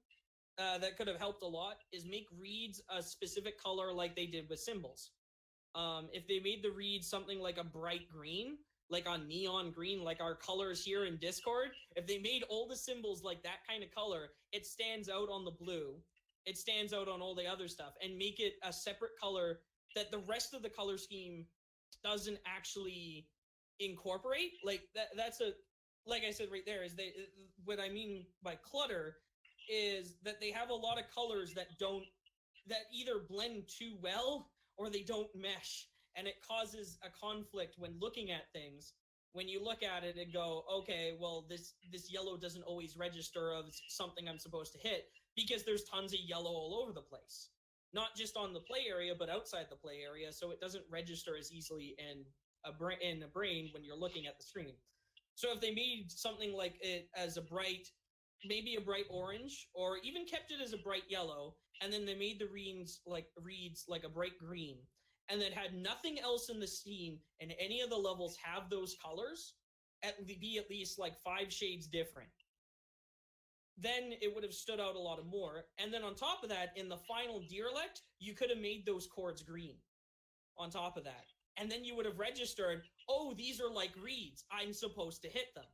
that could have helped a lot is make reeds a specific color like they did with symbols. If they made the reeds something like a bright green, like on neon green, like our colors here in Discord, if they made all the symbols like that kind of color, it stands out on the blue, it stands out on all the other stuff, and make it a separate color that the rest of the color scheme doesn't actually incorporate. Like that's like I said right there, is what I mean by clutter is that they have a lot of colors that either blend too well or they don't mesh, and it causes a conflict when looking at things. When you look at it and go, okay, well, this yellow doesn't always register of something I'm supposed to hit, because there's tons of yellow all over the place. Not just on the play area, but outside the play area, so it doesn't register as easily in a brain when you're looking at the screen. So if they made something like it as maybe a bright orange, or even kept it as a bright yellow, and then they made the reeds like a bright green, and then had nothing else in the scene and any of the levels have those colors, be at least like 5 shades different, then it would have stood out a lot more. And then on top of that, in the final Deerelect, you could have made those chords green on top of that. And then you would have registered, oh, these are like reeds. I'm supposed to hit them.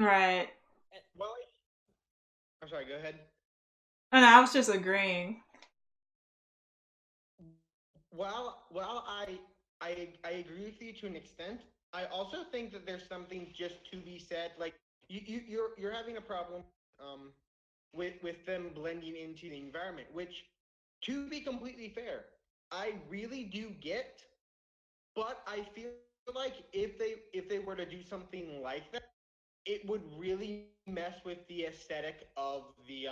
Right. Well, I'm sorry, go ahead. And I was just agreeing. Well, I agree with you to an extent. I also think that there's something just to be said. Like you're having a problem with them blending into the environment, which, to be completely fair, I really do get. But I feel like if they were to do something like that, it would really mess with the aesthetic of the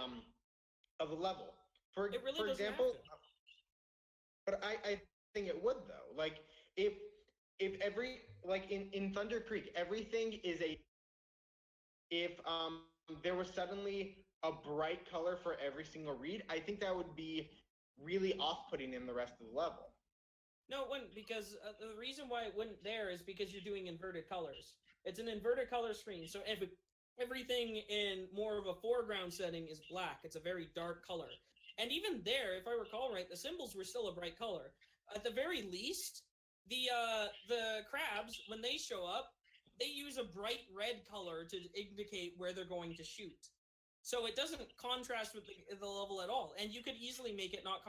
level. It really For doesn't example, have to. but I think it would though. Like if every like in Thunder Creek, everything is a if there was suddenly a bright color for every single read, I think that would be really off-putting in the rest of the level. No, it wouldn't, because the reason why it wouldn't there is because you're doing inverted colors. It's an inverted color screen, so everything in more of a foreground setting is black. It's a very dark color. And even there, if I recall right, the symbols were still a bright color. At the very least, the crabs, when they show up, they use a bright red color to indicate where they're going to shoot. So it doesn't contrast with the level at all. And you could easily make it not...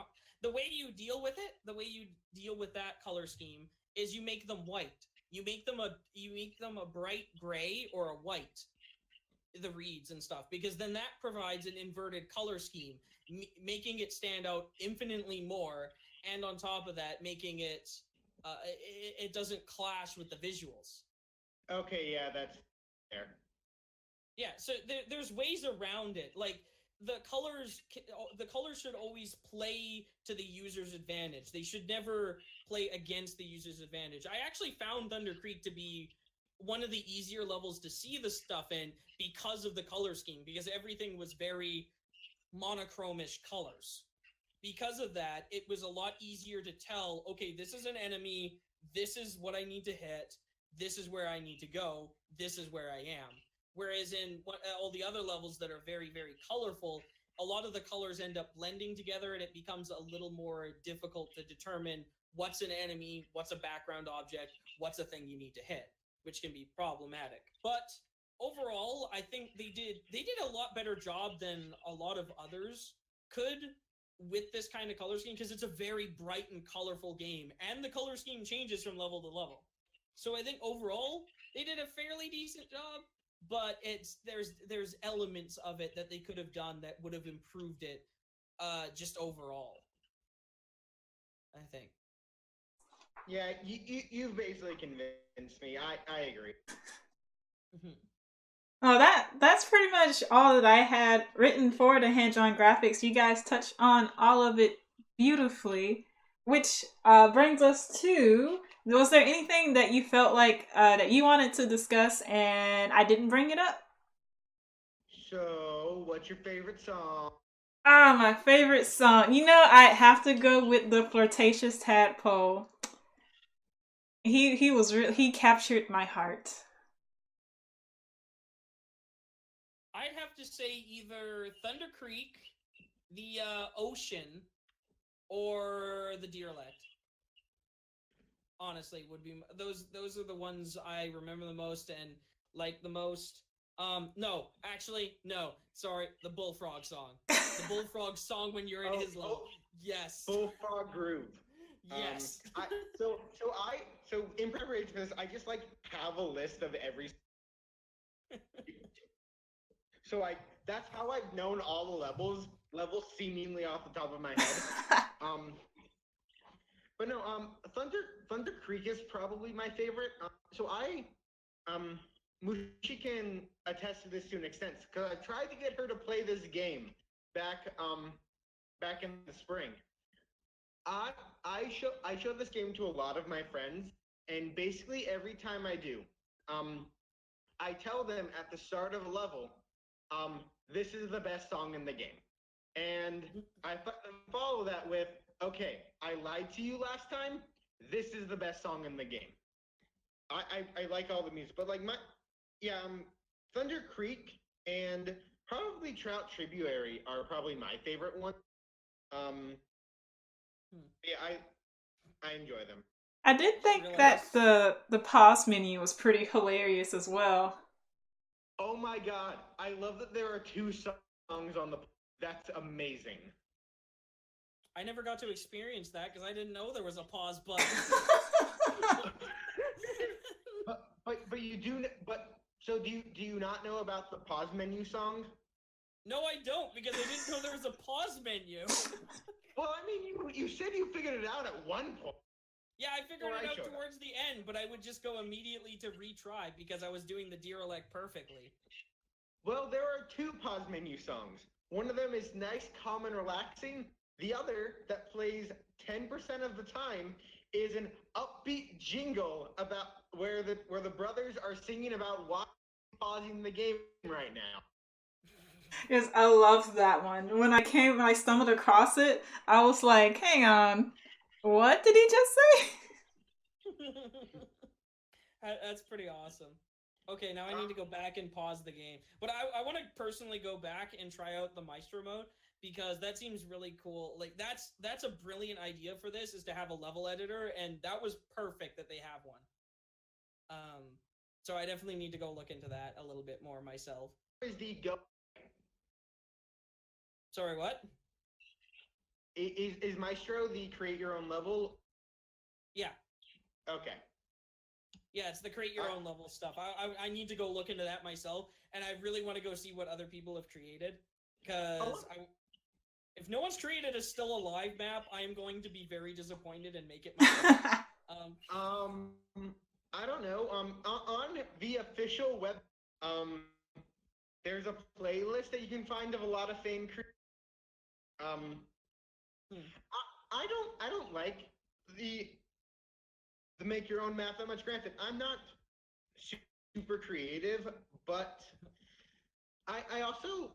the way you deal with it, the way you deal with that color scheme is you make them white. You make them a bright gray or a white, the reeds and stuff, because then that provides an inverted color scheme, making it stand out infinitely more, and on top of that, making it it doesn't clash with the visuals. Okay, yeah, that's fair. Yeah, so there's ways around it. Like the colors should always play to the user's advantage. They should never play against the user's advantage. I actually found Thunder Creek to be one of the easier levels to see the stuff in because of the color scheme, because everything was very monochromish colors. Because of that, it was a lot easier to tell, okay, this is an enemy, this is what I need to hit, this is where I need to go, this is where I am. Whereas in all the other levels that are very, very colorful, a lot of the colors end up blending together, and it becomes a little more difficult to determine what's an enemy, what's a background object, what's a thing you need to hit, which can be problematic. But overall, I think they did a lot better job than a lot of others could with this kind of color scheme, because it's a very bright and colorful game, and the color scheme changes from level to level. So I think overall they did a fairly decent job, but there's elements of it that they could have done that would have improved it just overall, I think. Yeah, you've basically convinced me. I agree. Oh, that's pretty much all that I had written for the hand-drawn graphics. You guys touched on all of it beautifully, which brings us to, was there anything that you felt like that you wanted to discuss and I didn't bring it up? So, what's your favorite song? Ah, my favorite song. You know, I have to go with the Flirtatious Tadpole. He captured my heart. I'd have to say either Thunder Creek, the Ocean, or the Deerelect. Honestly, would be those are the ones I remember the most and like the most. No, actually, no. Sorry, the Bullfrog song. The Bullfrog song when you're in his level. Yes. Bullfrog Groove. Yes. So in preparation for this, I just like have a list of every. So that's how I've known all the levels seemingly off the top of my head. But no, Thunder Creek is probably my favorite. Mooshi can attest to this to an extent because I tried to get her to play this game back in the spring. I show this game to a lot of my friends, and basically every time I do, I tell them at the start of a level, this is the best song in the game, and I follow that with, Okay, I lied to you last time. This is the best song in the game. I like all the music, but like yeah, Thunder Creek and probably Trout Tributary are probably my favorite one. Um, yeah, I enjoy them. I did Just think that realized. the pause menu was pretty hilarious as well. Oh my god, I love that there are two songs on the. That's amazing. I never got to experience that because I didn't know there was a pause button. But you do but so do you not know about the pause menu song? No, I don't because I didn't know there was a pause menu. Well, I mean, you said you figured it out at one point. Yeah, I figured Before it I out showed up. towards the end, but I would just go immediately to retry because I was doing the Derelict perfectly. Well, there are two pause menu songs. One of them is nice, calm, and relaxing. The other, that plays 10% of the time, is an upbeat jingle about where the brothers are singing about why pausing the game right now. Yes, I loved that one. When I stumbled across it, I was like, "Hang on, what did he just say?" That's pretty awesome. Okay, now I need to go back and pause the game. But I want to personally go back and try out the Maestro mode because that seems really cool. Like that's a brilliant idea for this is to have a level editor, and that was perfect that they have one. Um, so I definitely need to go look into that a little bit more myself. Is the go Sorry, what? is Maestro the create your own level? Yeah. Okay. Yeah, it's the create your own level stuff. I need to go look into that myself, and I really want to go see what other people have created. Because if no one's created a still alive map, I am going to be very disappointed and make it myself. I don't know. On the official web, there's a playlist that you can find of a lot of fan I don't like the make your own map that much. Granted, I'm not super creative, but I also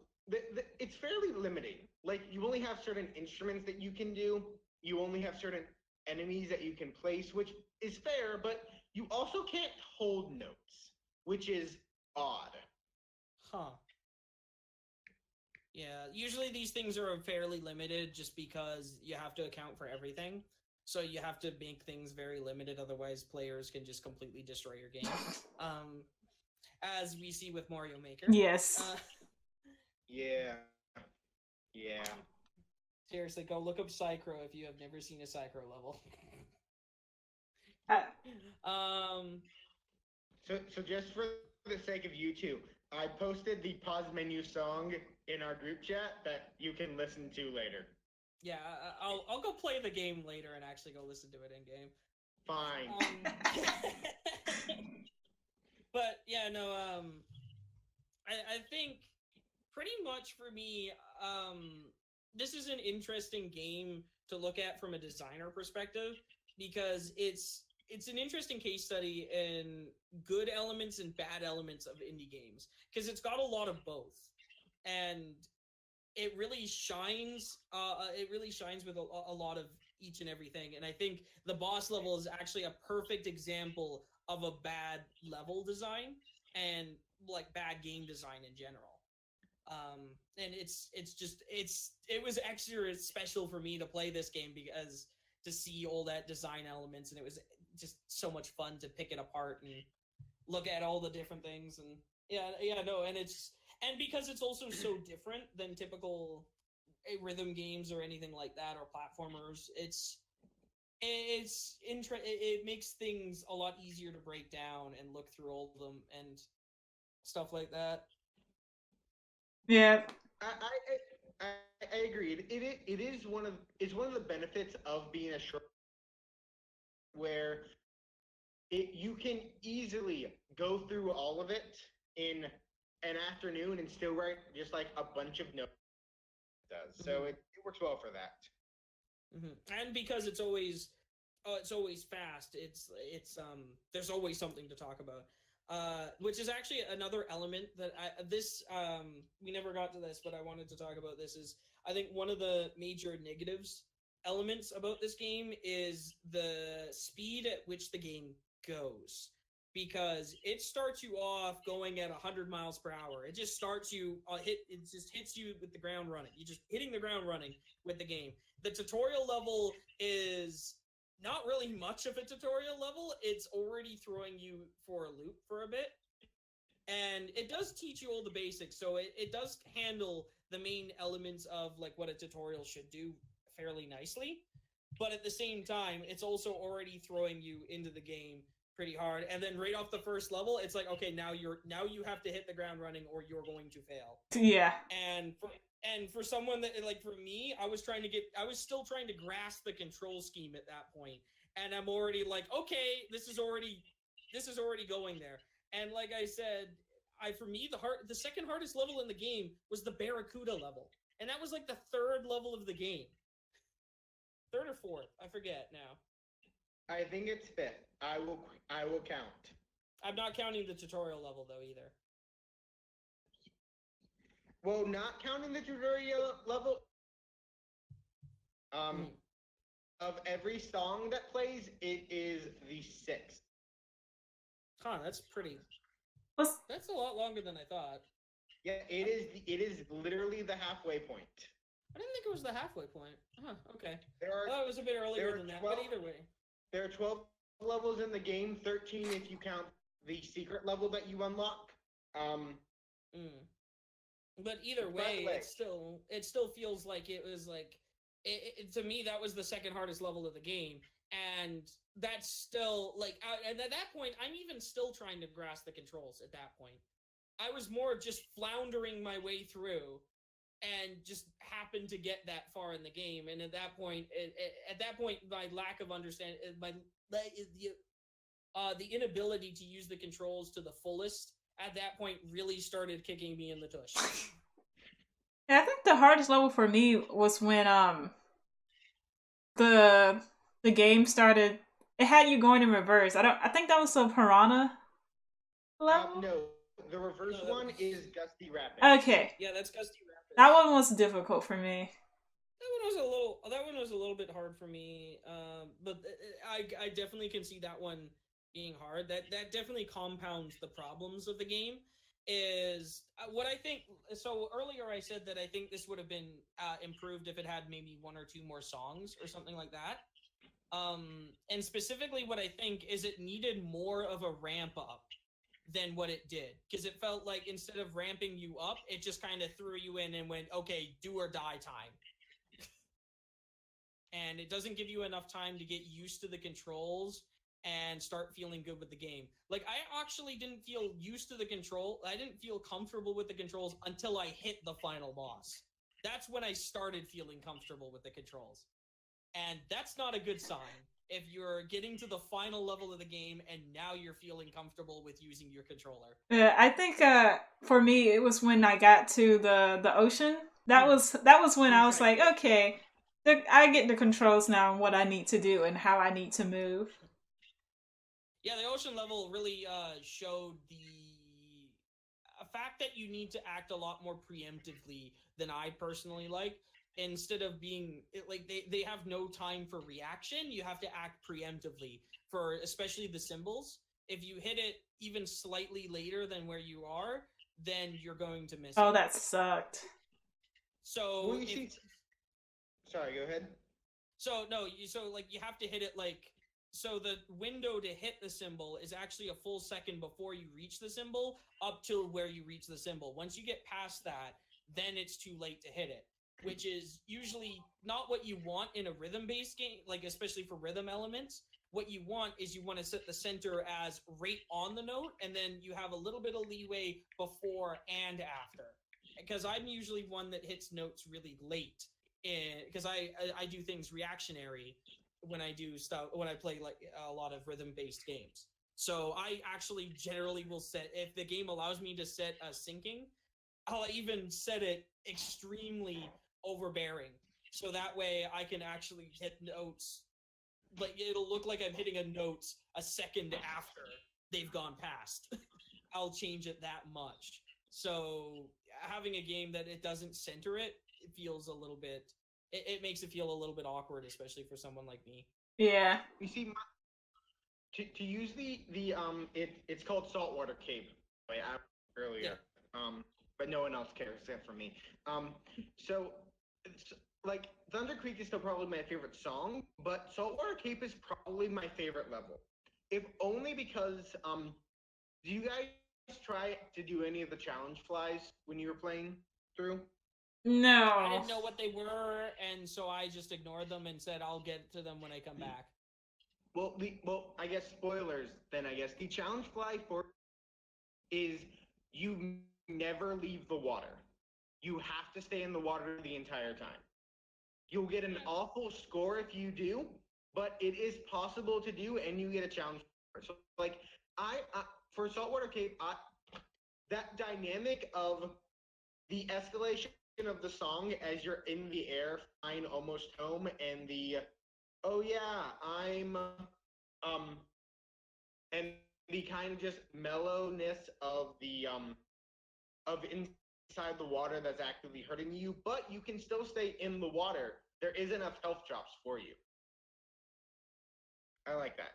it's fairly limiting. Like you only have certain instruments that you can do. You only have certain enemies that you can place, which is fair, but you also can't hold notes, which is odd. Huh. Yeah, usually these things are fairly limited just because you have to account for everything. So you have to make things very limited, otherwise players can just completely destroy your game. As we see with Mario Maker. Yes. Yeah. Yeah. Seriously, go look up Psychro if you have never seen a Psychro level. So just for the sake of you two, I posted the pause menu song in our group chat that you can listen to later. Yeah, I'll go play the game later and actually go listen to it in game. Fine. But yeah, no. I think pretty much for me, this is an interesting game to look at from a designer perspective because it's an interesting case study in good elements and bad elements of indie games because it's got a lot of both, and it really shines. It really shines with a lot of each and everything. And I think the boss level is actually a perfect example of a bad level design and like bad game design in general. And it was extra special for me to play this game because to see all that design elements, and it was just so much fun to pick it apart and look at all the different things. And no, and because it's also so different than typical rhythm games or anything like that or platformers, it makes things a lot easier to break down and look through all of them and stuff like that. Yeah. I agree. It is one of the benefits of being a short where you can easily go through all of it in an afternoon and still write just like a bunch of notes. So it works well for that. And because it's always fast. It's there's always something to talk about. Which is actually another element that we never got to this, but I wanted to talk about this is I think one of the major negatives elements about this game is the speed at which the game goes. Because it starts you off going at 100 miles per hour. It just starts you, it just hits you with the ground running. You're just hitting the ground running with the game. The tutorial level is not really much of a tutorial level. It's already throwing you for a loop for a bit. And it does teach you all the basics, so it does handle the main elements of like what a tutorial should do fairly nicely. But at the same time, it's also already throwing you into the game pretty hard. And then right off the first level, it's like, okay, now you have to hit the ground running or you're going to fail. Yeah. And for someone that, like, for me, I was still trying to grasp the control scheme at that point. And I'm already like, okay, this is already going there. And like I said, for me, the second hardest level in the game was the Barracuda level. And that was like the third level of the game. Third or fourth, I forget now. I think it's fifth. I will count. I'm not counting the tutorial level though either. Well, not counting the tutorial level, of every song that plays, it is the sixth. Huh, that's pretty. What's... That's a lot longer than I thought. Yeah, it is literally the halfway point. I didn't think it was the halfway point. Huh, okay. It was a bit earlier than that, 12, but either way. There are 12 levels in the game, 13 if you count the secret level that you unlock. But either way, it still feels like it was like to me that was the second hardest level of the game, and that's still like and at that point I'm even still trying to grasp the controls. At that point, I was more just floundering my way through, and just happened to get that far in the game. And at that point, my lack of understanding, the inability to use the controls to the fullest at that point really started kicking me in the tush. Yeah, I think the hardest level for me was when the game started. It had you going in reverse. I think that was a piranha level. No, the reverse one is Gusty Rapids. Okay. Yeah, that's Gusty Rapids. That one was difficult for me. That one was a little bit hard for me. But I definitely can see that one being hard. That definitely compounds the problems of the game. Is what I think. So earlier I said that I think this would have been improved if it had maybe one or two more songs or something like that. And specifically what I think is it needed more of a ramp up than what it did, because it felt like instead of ramping you up, it just kind of threw you in and went, okay, do or die time. And it doesn't give you enough time to get used to the controls and start feeling good with the game. Like, I actually didn't feel used to the control. I didn't feel comfortable with the controls until I hit the final boss. That's when I started feeling comfortable with the controls. And that's not a good sign if you're getting to the final level of the game and now you're feeling comfortable with using your controller. Yeah, I think for me it was when I got to the ocean. That was when I was like, okay, I get the controls now and what I need to do and how I need to move. Yeah, the ocean level really showed the fact that you need to act a lot more preemptively than I personally like. Instead of being like they have no time for reaction, you have to act preemptively for especially the symbols. If you hit it even slightly later than where you are, then you're going to miss it. Oh, that sucked. So sorry, go ahead. So you have to hit it so the window to hit the symbol is actually a full second before you reach the symbol up till where you reach the symbol. Once you get past that, then it's too late to hit it, which is usually not what you want in a rhythm-based game, like especially for rhythm elements. What you want is you want to set the center as right on the note, and then you have a little bit of leeway before and after. Because I'm usually one that hits notes really late, because I do things reactionary when I do stuff, when I play like a lot of rhythm-based games. So I actually generally will set, if the game allows me to set a syncing, I'll even set it extremely overbearing, so that way I can actually hit notes, like it'll look like I'm hitting a note a second after they've gone past. I'll change it that much. So having a game that it doesn't center it, it feels a little bit it makes it feel a little bit awkward, especially for someone like me. Yeah. You see, to use it's called saltwater cave. I asked earlier, but no one else cares except for me. So it's, like Thunder Creek is still probably my favorite song, but Saltwater Cape is probably my favorite level. If only because do you guys try to do any of the challenge flies when you were playing through? I No. didn't know what they were, and so I just ignored them and said I'll get to them when I come back. Well, I guess spoilers. Then I guess the challenge fly for is you never leave the water. You have to stay in the water the entire time. You'll get an awful score if you do, but it is possible to do, and you get a challenge. So, like, I for Saltwater Cape, that dynamic of the escalation of the song as you're in the air, flying almost home, and the oh yeah, um and the kind of just mellowness of the of inside the water that's actively hurting you, but you can still stay in the water. There is enough health drops for you. I like that.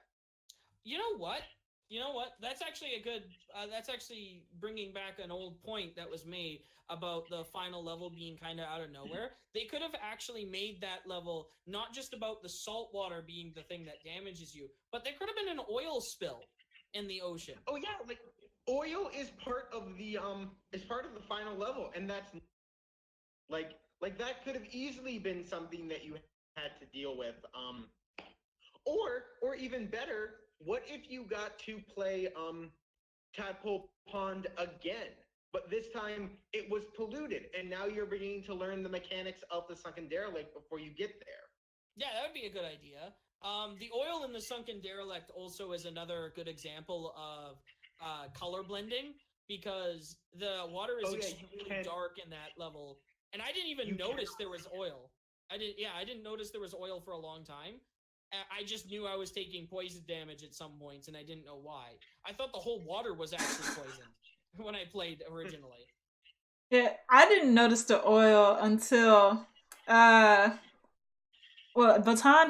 You know what? You know what? That's actually a good. That's actually bringing back an old point that was made about the final level being kind of out of nowhere. They could have actually made that level not just about the salt water being the thing that damages you, but there could have been an oil spill in the ocean. Oh yeah, like oil is part of the final level, and that's like that could have easily been something that you had to deal with. Or even better, what if you got to play Tadpole Pond again, but this time it was polluted, and now you're beginning to learn the mechanics of the sunken derelict before you get there. Yeah, that would be a good idea. The oil in the sunken derelict also is another good example of color blending because the water is extremely dark in that level, and I didn't even notice there was oil. I didn't notice there was oil for a long time. I just knew I was taking poison damage at some points, and I didn't know why. I thought the whole water was actually poisoned when I played originally. Yeah, I didn't notice the oil until Baton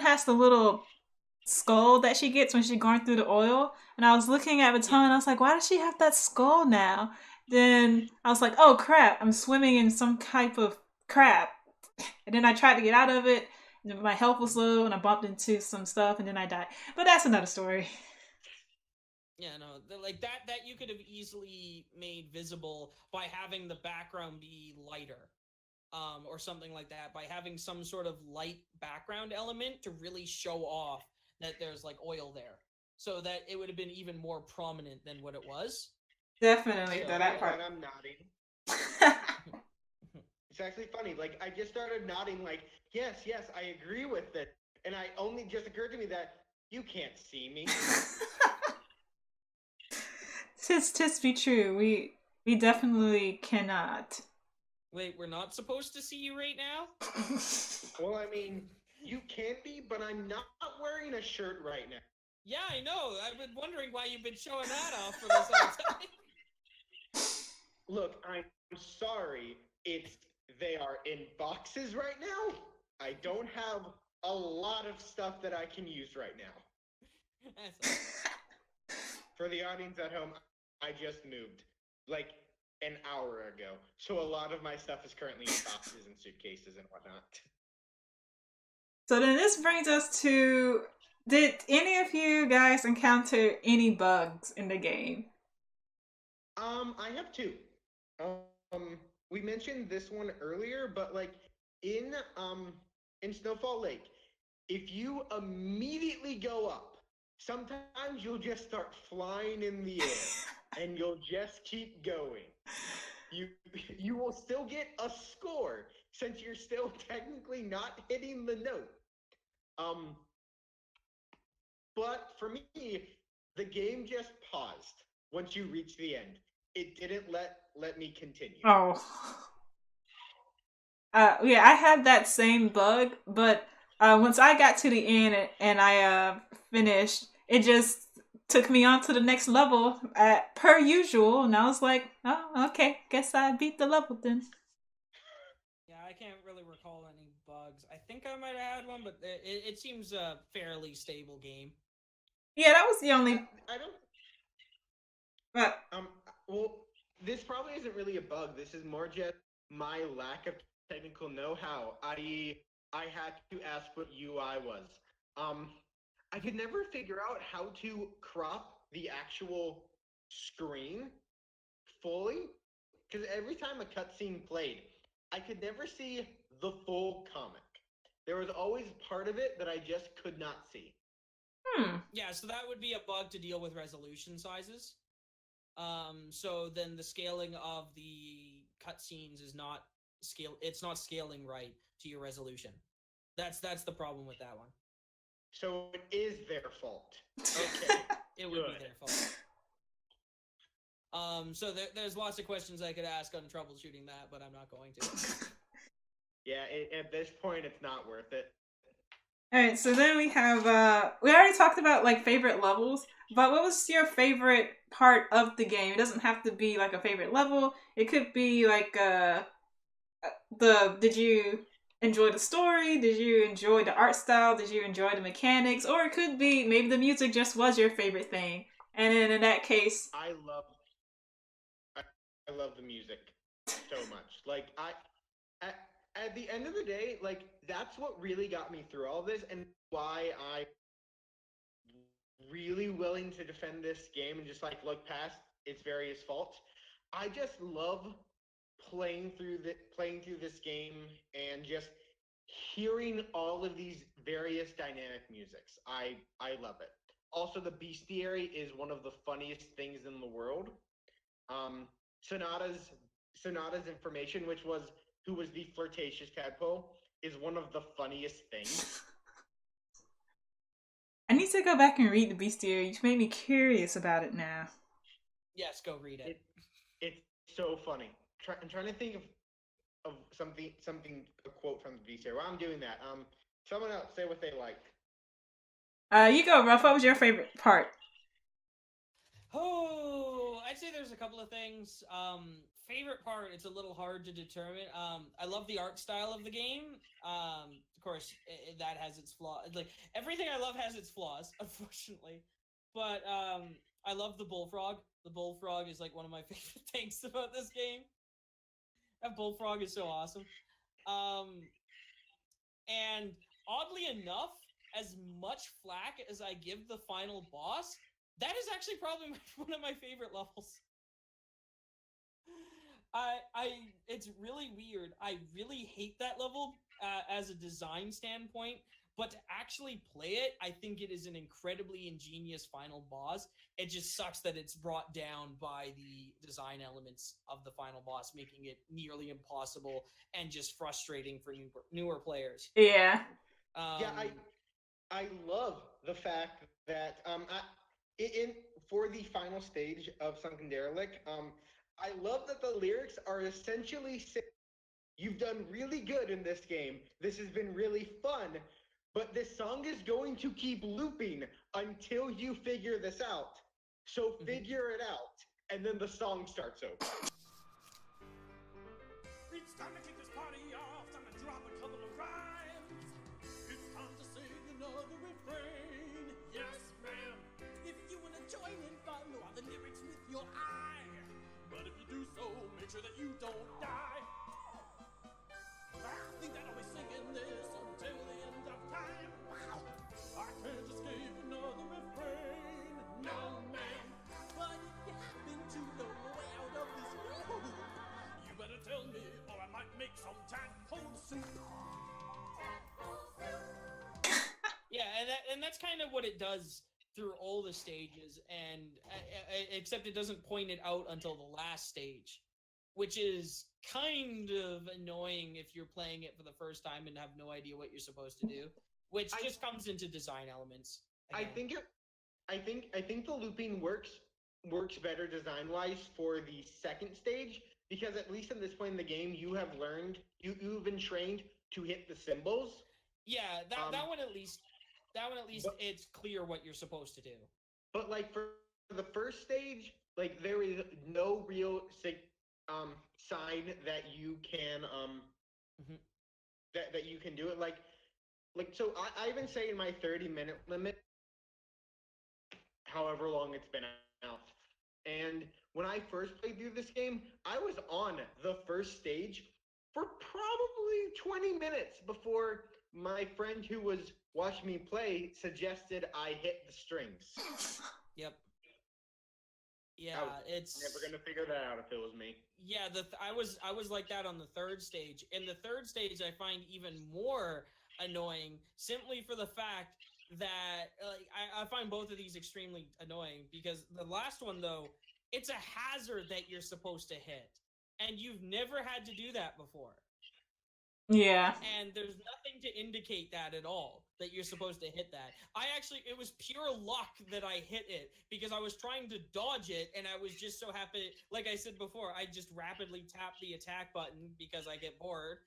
has the little skull that she gets when she's going through the oil. And I was looking at Baton and I was like, why does she have that skull now? Then I was like, oh crap, I'm swimming in some type of crap. And then I tried to get out of it. And my health was low and I bumped into some stuff and then I died. But that's another story. Yeah, no, like that you could have easily made visible by having the background be lighter. Or something like that, by having some sort of light background element to really show off that there's like oil there, so that it would have been even more prominent than what it was. Definitely, that part. I'm nodding. It's actually funny. Like I just started nodding, like yes, I agree with it, and I only just occurred to me that you can't see me. Tis be true. We definitely cannot. Wait, we're not supposed to see you right now? Well, I mean, you can be, but I'm not wearing a shirt right now. Yeah, I know. I've been wondering why you've been showing that off for this whole time. Look, I'm sorry. They are in boxes right now. I don't have a lot of stuff that I can use right now. For the audience at home, I just moved. Like an hour ago. So a lot of my stuff is currently in boxes and suitcases and whatnot. So then this brings us to, did any of you guys encounter any bugs in the game? I have two. We mentioned this one earlier, but like in Snowfall Lake, if you immediately go up, sometimes you'll just start flying in the air and you'll just keep going. You will still get a score since you're still technically not hitting the note. But for me, the game just paused once you reach the end. It didn't let me continue. Oh. Yeah, I had that same bug, but once I got to the end and I finished, it just took me on to the next level per usual, and I was like, oh, okay, guess I beat the level then. Yeah, I can't really recall any bugs. I think I might have had one, but it seems a fairly stable game. Yeah, that was the only. I don't. But Well, this probably isn't really a bug. This is more just my lack of technical know-how. I had to ask what UI was. Um, I could never figure out how to crop the actual screen fully because every time a cutscene played, I could never see the full comic. There was always part of it that I just could not see. Yeah, so that would be a bug to deal with resolution sizes. So then the scaling of the cutscenes is not it's not scaling right to your resolution. That's the problem with that one. So it is their fault. Okay. It would be their fault. So there's lots of questions I could ask on troubleshooting that, but I'm not going to. Yeah, at this point, it's not worth it. all right, so then we have we already talked about like favorite levels, but what was your favorite part of the game? It doesn't have to be like a favorite level. It could be like did you enjoy the story? Did you enjoy the art style? Did you enjoy the mechanics? Or it could be maybe the music just was your favorite thing. And then in that case, I love the music so much. Like at the end of the day, like that's what really got me through all this and why I really willing to defend this game and just like look past its various faults. I just love playing through this game and just hearing all of these various dynamic musics. I love it. Also, the bestiary is one of the funniest things in the world. Um, Sonata's information, which was who was the flirtatious tadpole, is one of the funniest things. I need to go back and read the bestiary. You made me curious about it now. Yes, go read it. It's so funny. I'm trying to think of something a quote from the bestiary. While I'm doing that, someone else say what they like. You go, Ruff. What was your favorite part? Oh, I'd say there's a couple of things. Favorite part, it's a little hard to determine. I love the art style of the game. Of course, that has its flaws. Like everything I love has its flaws, unfortunately. But I love the bullfrog. The bullfrog is like one of my favorite things about this game. That bullfrog is so awesome. And oddly enough, as much flack as I give the final boss, that is actually probably one of my favorite levels. It's really weird. I really hate that level as a design standpoint, but to actually play it, I think it is an incredibly ingenious final boss. It just sucks that it's brought down by the design elements of the final boss, making it nearly impossible and just frustrating for newer players. Yeah. I love the fact that for the final stage of Sunken Derelict, I love that the lyrics are essentially saying, you've done really good in this game. This has been really fun, but this song is going to keep looping until you figure this out. So figure it out. And then the song starts over. It's time to kick this party off. Time to drop a couple of rhymes. It's time to sing another refrain. Yes, ma'am. If you want to join in, follow all the lyrics with your eye. But if you do so, make sure that you don't die. I think that I'll be singing this until the end of time. I can't escape another refrain. No, ma'am. But if you happen to know your way out of this room, you better tell me, or I might make some tadpole soup. Yeah, and that's kind of what it does through all the stages, and except it doesn't point it out until the last stage, which is kind of annoying if you're playing it for the first time and have no idea what you're supposed to do, which just comes into design elements. Again. I think the looping works better design wise for the second stage because at least at this point in the game you have learned you've been trained to hit the symbols. Yeah, that one at least it's clear what you're supposed to do. But like for the first stage, like there is no real sign that you can that you can do it. So I even say in my 30-minute limit, however long it's been out. And when I first played through this game, I was on the first stage for probably 20 minutes before my friend who was watching me play suggested I hit the strings. Yep. I Yeah, was never gonna figure that out if it was me. yeah. I was like that on the third stage. And the third stage I find even more annoying simply for the fact that I find both of these extremely annoying because the last one though, it's a hazard that you're supposed to hit. And you've never had to do that before. Yeah. And there's nothing to indicate that at all that you're supposed to hit that. It was pure luck that I hit it because I was trying to dodge it and I was just so happy. Like I said before, I just rapidly tap the attack button because I get bored,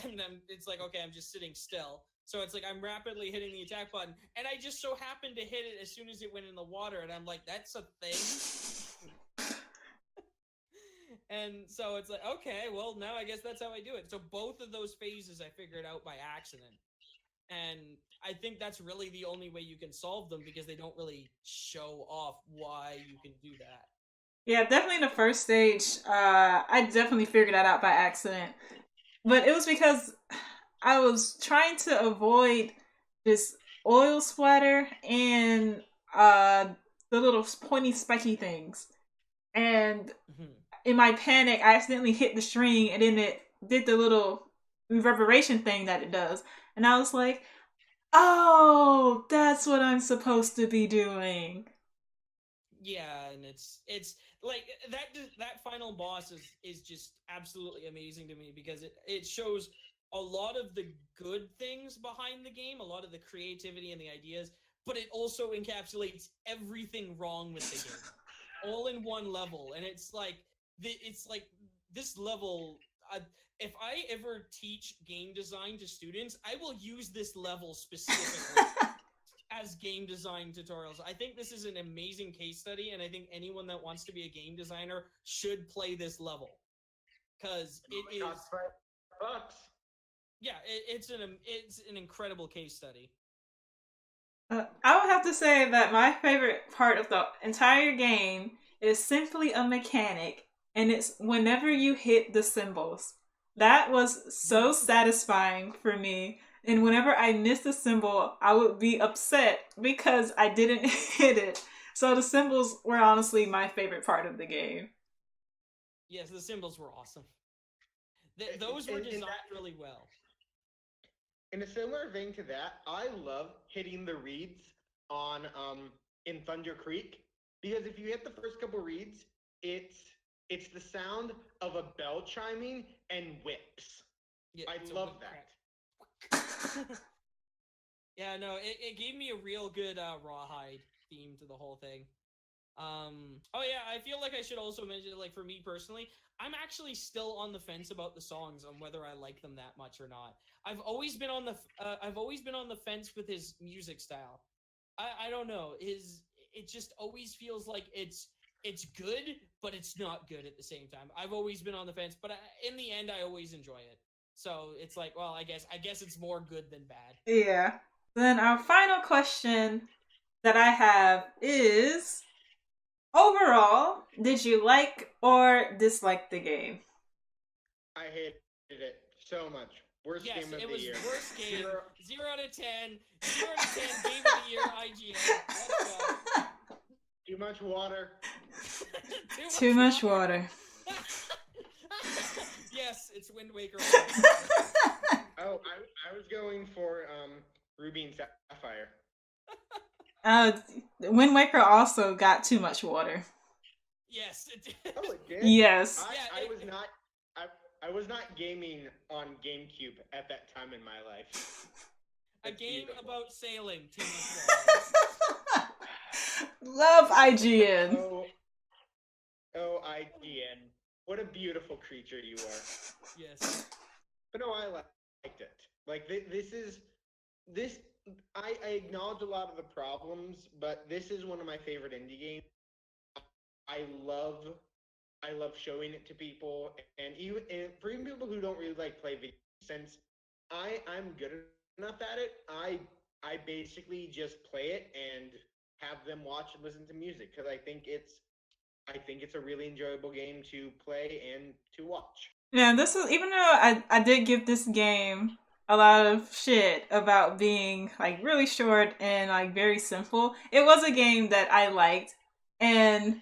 and then it's like, okay, I'm just sitting still. So it's like I'm rapidly hitting the attack button, and I just so happened to hit it as soon as it went in the water, and I'm like, that's a thing. And so it's like, okay, well, now I guess that's how I do it. So both of those phases I figured out by accident. And I think that's really the only way you can solve them because they don't really show off why you can do that. Yeah, definitely the first stage, I definitely figured that out by accident. But it was because I was trying to avoid this oil splatter and the little pointy spiky things. And in my panic, I accidentally hit the string and then it did the little reverberation thing that it does. And I was like, oh, that's what I'm supposed to be doing. Yeah, and it's like that final boss is just absolutely amazing to me because it shows a lot of the good things behind the game, a lot of the creativity and the ideas, but it also encapsulates everything wrong with the game, all in one level. And it's like this level. If I ever teach game design to students, I will use this level specifically as game design tutorials. I think this is an amazing case study, and I think anyone that wants to be a game designer should play this level because it is. Bucks. Yeah, it's an incredible case study. I would have to say that my favorite part of the entire game is simply a mechanic, and it's whenever you hit the symbols. That was so satisfying for me. And whenever I missed a symbol, I would be upset because I didn't hit it. So the symbols were honestly my favorite part of the game. Yes, the symbols were awesome. Those were designed really well. In a similar vein to that, I love hitting the reeds on in Thunder Creek because if you hit the first couple reeds, it's the sound of a bell chiming and whips. Yeah, I love that. Yeah, no, it gave me a real good rawhide theme to the whole thing. Oh yeah, I feel like I should also mention, like, for me personally, I'm actually still on the fence about the songs on whether I like them that much or not. I've always been on the fence with his music style. I don't know. It just always feels like it's good, but it's not good at the same time. I've always been on the fence, but in the end, I always enjoy it. So it's like, well, I guess it's more good than bad. Yeah. Then our final question that I have is, overall, did you like or dislike the game? I hated it so much. Worst game of the year. Yes, it was worst game. 0 out of 10. 0 out of 10 game of the year IGN. Let's go. Too much water. Too much water. Yes, it's Wind Waker. Oh, I was going for Ruby and Sapphire. Wind Waker also got too much water. Yes, it did. Oh, it did? Yes. I was not gaming on GameCube at that time in my life. A game beautiful. about sailing. Too much water. Love IGN. Oh, IGN. What a beautiful creature you are. Yes. But no, I liked it. Like, this. I acknowledge a lot of the problems, but this is one of my favorite indie games. I love showing it to people, and for even people who don't really like play video games, since I'm good enough at it. I basically just play it and have them watch and listen to music because I think it's a really enjoyable game to play and to watch. Yeah, this is even though I did give this game a lot of shit about being like really short and like very simple. It was a game that I liked, and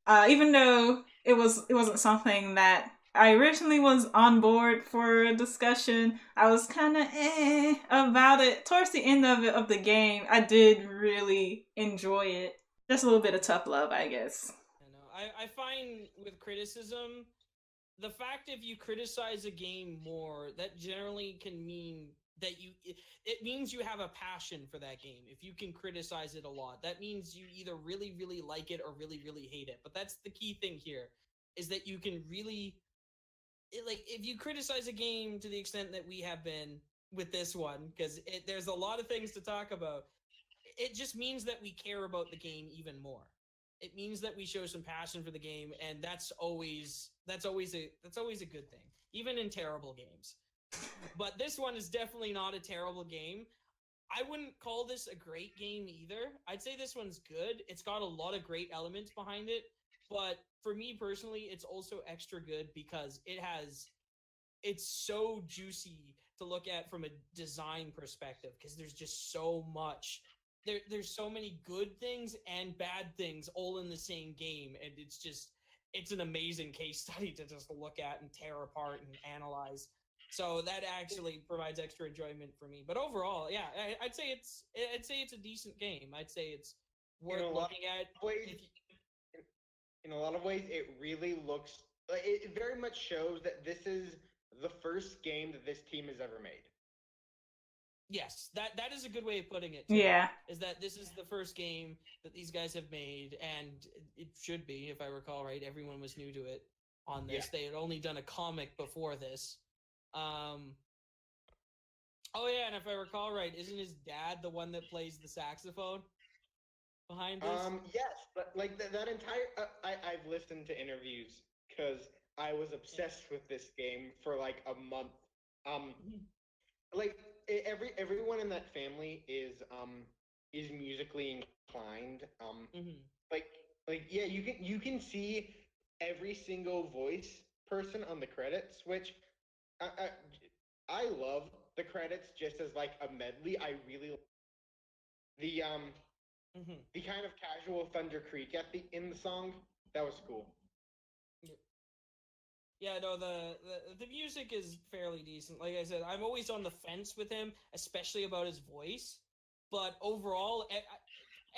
even though it wasn't something that I originally was on board for a discussion, I was kind of about it. Towards the end of the game, I did really enjoy it. Just a little bit of tough love, I guess. I know. I find with criticism, the fact if you criticize a game more, that generally can mean that it means you have a passion for that game. If you can criticize it a lot, that means you either really really like it or really really hate it. But that's the key thing here, is that you can really like if you criticize a game to the extent that we have been with this one, because there's a lot of things to talk about. It just means that we care about the game even more. It means that we show some passion for the game, and that's always a good thing, even in terrible games. But this one is definitely not a terrible game. I wouldn't call this a great game either. I'd say this one's good. It's got a lot of great elements behind it, but for me personally, it's also extra good because it's so juicy to look at from a design perspective because there's just so much. There's so many good things and bad things all in the same game, and it's an amazing case study to just look at and tear apart and analyze. So that actually provides extra enjoyment for me. But overall, yeah, I'd say it's a decent game. I'd say it's worth looking at. Ways, in a lot of ways, it really looks like it very much shows that this is the first game that this team has ever made. Yes, that is a good way of putting it. Too, Yeah. is that this is the first game that these guys have made, and it should be, if I recall right. Everyone was new to it on this. Yeah. They had only done a comic before this. Oh yeah, and if I recall right, isn't his dad the one that plays the saxophone behind this? Yes, but like that entire I've listened to interviews because I was obsessed with this game for like a month. Like everyone in that family is musically inclined. Like yeah, you can see every single voice person on the credits, which I love the credits just as like a medley. I really the the kind of casual Thunder Creek at in the song, that was cool. Yeah, no, the music is fairly decent. Like I said, I'm always on the fence with him, especially about his voice. But overall,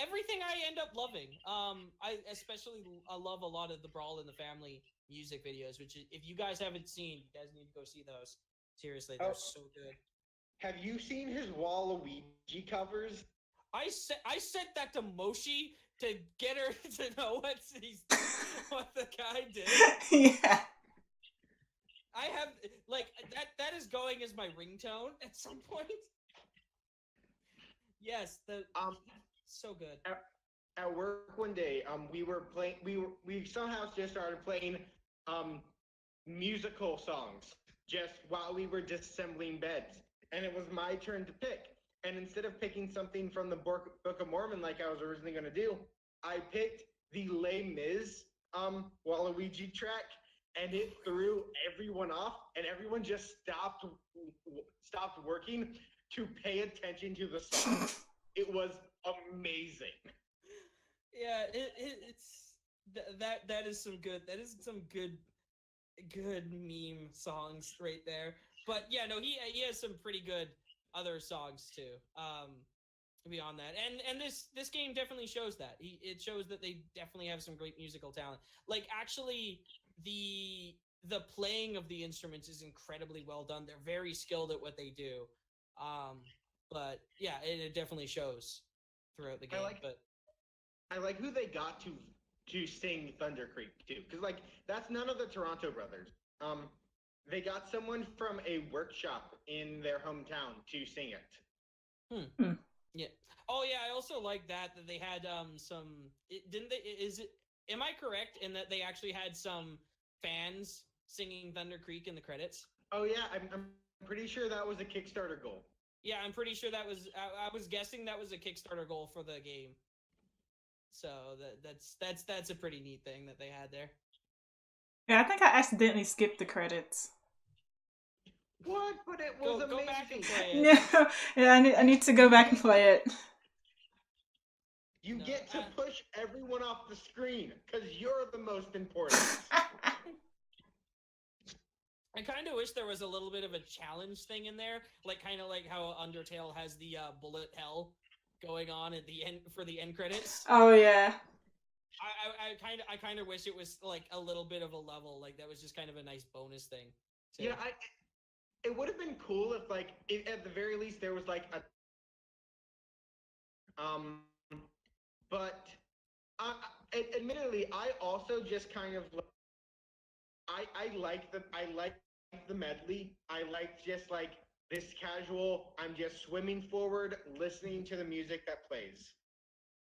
everything I end up loving. I love a lot of the Brawl in the Family music videos, which if you guys haven't seen, you guys need to go see those. Seriously, they're so good. Have you seen his Waluigi covers? I sent that to Mooshi to get her to know what the guy did. Yeah. I have like that is going as my ringtone at some point. Yes, so good. At work one day, we somehow just started playing musical songs just while we were disassembling beds, and it was my turn to pick. And instead of picking something from the Book of Mormon like I was originally going to do, I picked the Les Mis Waluigi track, and it threw everyone off, and everyone just stopped working to pay attention to the song. It was amazing. Yeah, it's that is some good meme songs right there. But yeah, no, he has some pretty good other songs too. Beyond that, and this game definitely shows that. It shows that they definitely have some great musical talent. Like actually, the playing of the instruments is incredibly well done. They're very skilled at what they do. But yeah, it definitely shows throughout the game. I like who they got to sing Thunder Creek too, because like that's none of the Toronto brothers. They got someone from a workshop in their hometown to sing it. Yeah. Oh yeah, I also like that they had some. Didn't they? Am I correct in that they actually had some fans singing Thunder Creek in the credits? Oh yeah, I'm pretty sure that was a Kickstarter goal. Yeah, I'm pretty sure that was. I was guessing that was a Kickstarter goal for the game. So that's a pretty neat thing that they had there. Yeah, I think I accidentally skipped the credits. What? But it was amazing. Go back and play it. No, yeah, I need to go back and play it. You No, get to push everyone off the screen because you're the most important. I kind of wish there was a little bit of a challenge thing in there, like kind of like how Undertale has the bullet hell going on at the end for the end credits. Oh yeah. I kind of wish it was like a little bit of a level, like that was just kind of a nice bonus thing. Too. Yeah, it would have been cool if like at the very least there was like a but admittedly I also just kind of I like the medley. I like just like this casual, I'm just swimming forward, listening to the music that plays.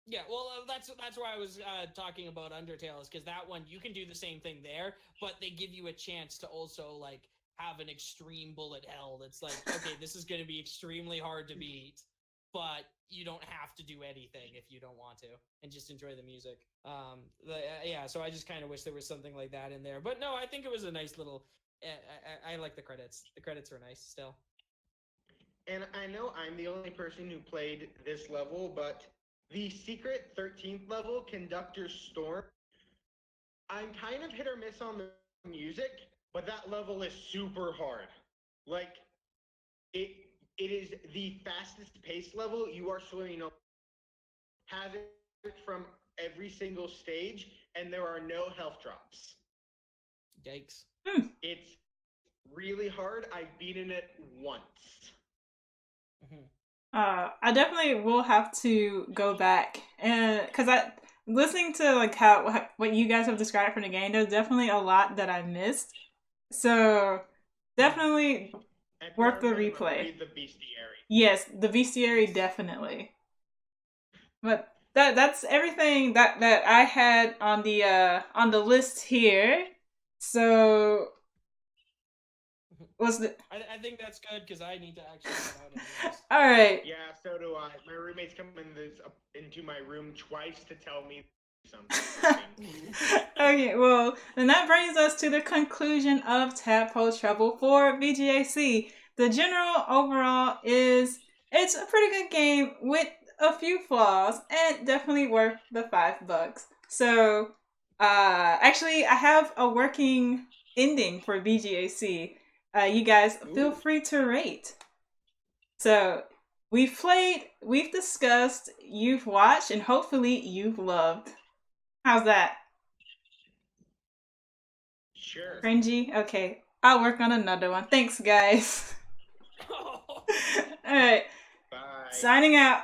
Yeah, well, that's why I was talking about Undertale, is because that one you can do the same thing there, but they give you a chance to also like have an extreme bullet hell. That's like, okay, this is going to be extremely hard to beat, but you don't have to do anything if you don't want to, and just enjoy the music. Yeah, so I just kind of wish there was something like that in there, but no, I think it was a nice little. I like the credits. The credits are nice still. And I know I'm the only person who played this level, but the secret 13th level, Conductor's Storm, I'm kind of hit or miss on the music, but that level is super hard. Like, it is the fastest paced level. You are swimming over hazard from every single stage, and there are no health drops. Yikes. It's really hard. I've beaten it once. I definitely will have to go back, and because I listening to like how what you guys have described from the game, there's definitely a lot that I missed. So definitely worth the replay. The bestiary. Yes, the bestiary definitely. But that's everything that I had on the list here. So I think that's good because I need to actually get out of this. All right. Yeah, so do I. My roommates come into my room twice to tell me something. Okay, well, then that brings us to the conclusion of Tadpole Treble for VGAC. The general overall is it's a pretty good game with a few flaws and definitely worth the $5. So, actually, I have a working ending for VGAC. You guys feel free to rate. So, we've played, we've discussed, you've watched, and hopefully you've loved. How's that? Sure. Cringy? Okay. I'll work on another one. Thanks, guys. Alright. Bye. Signing out.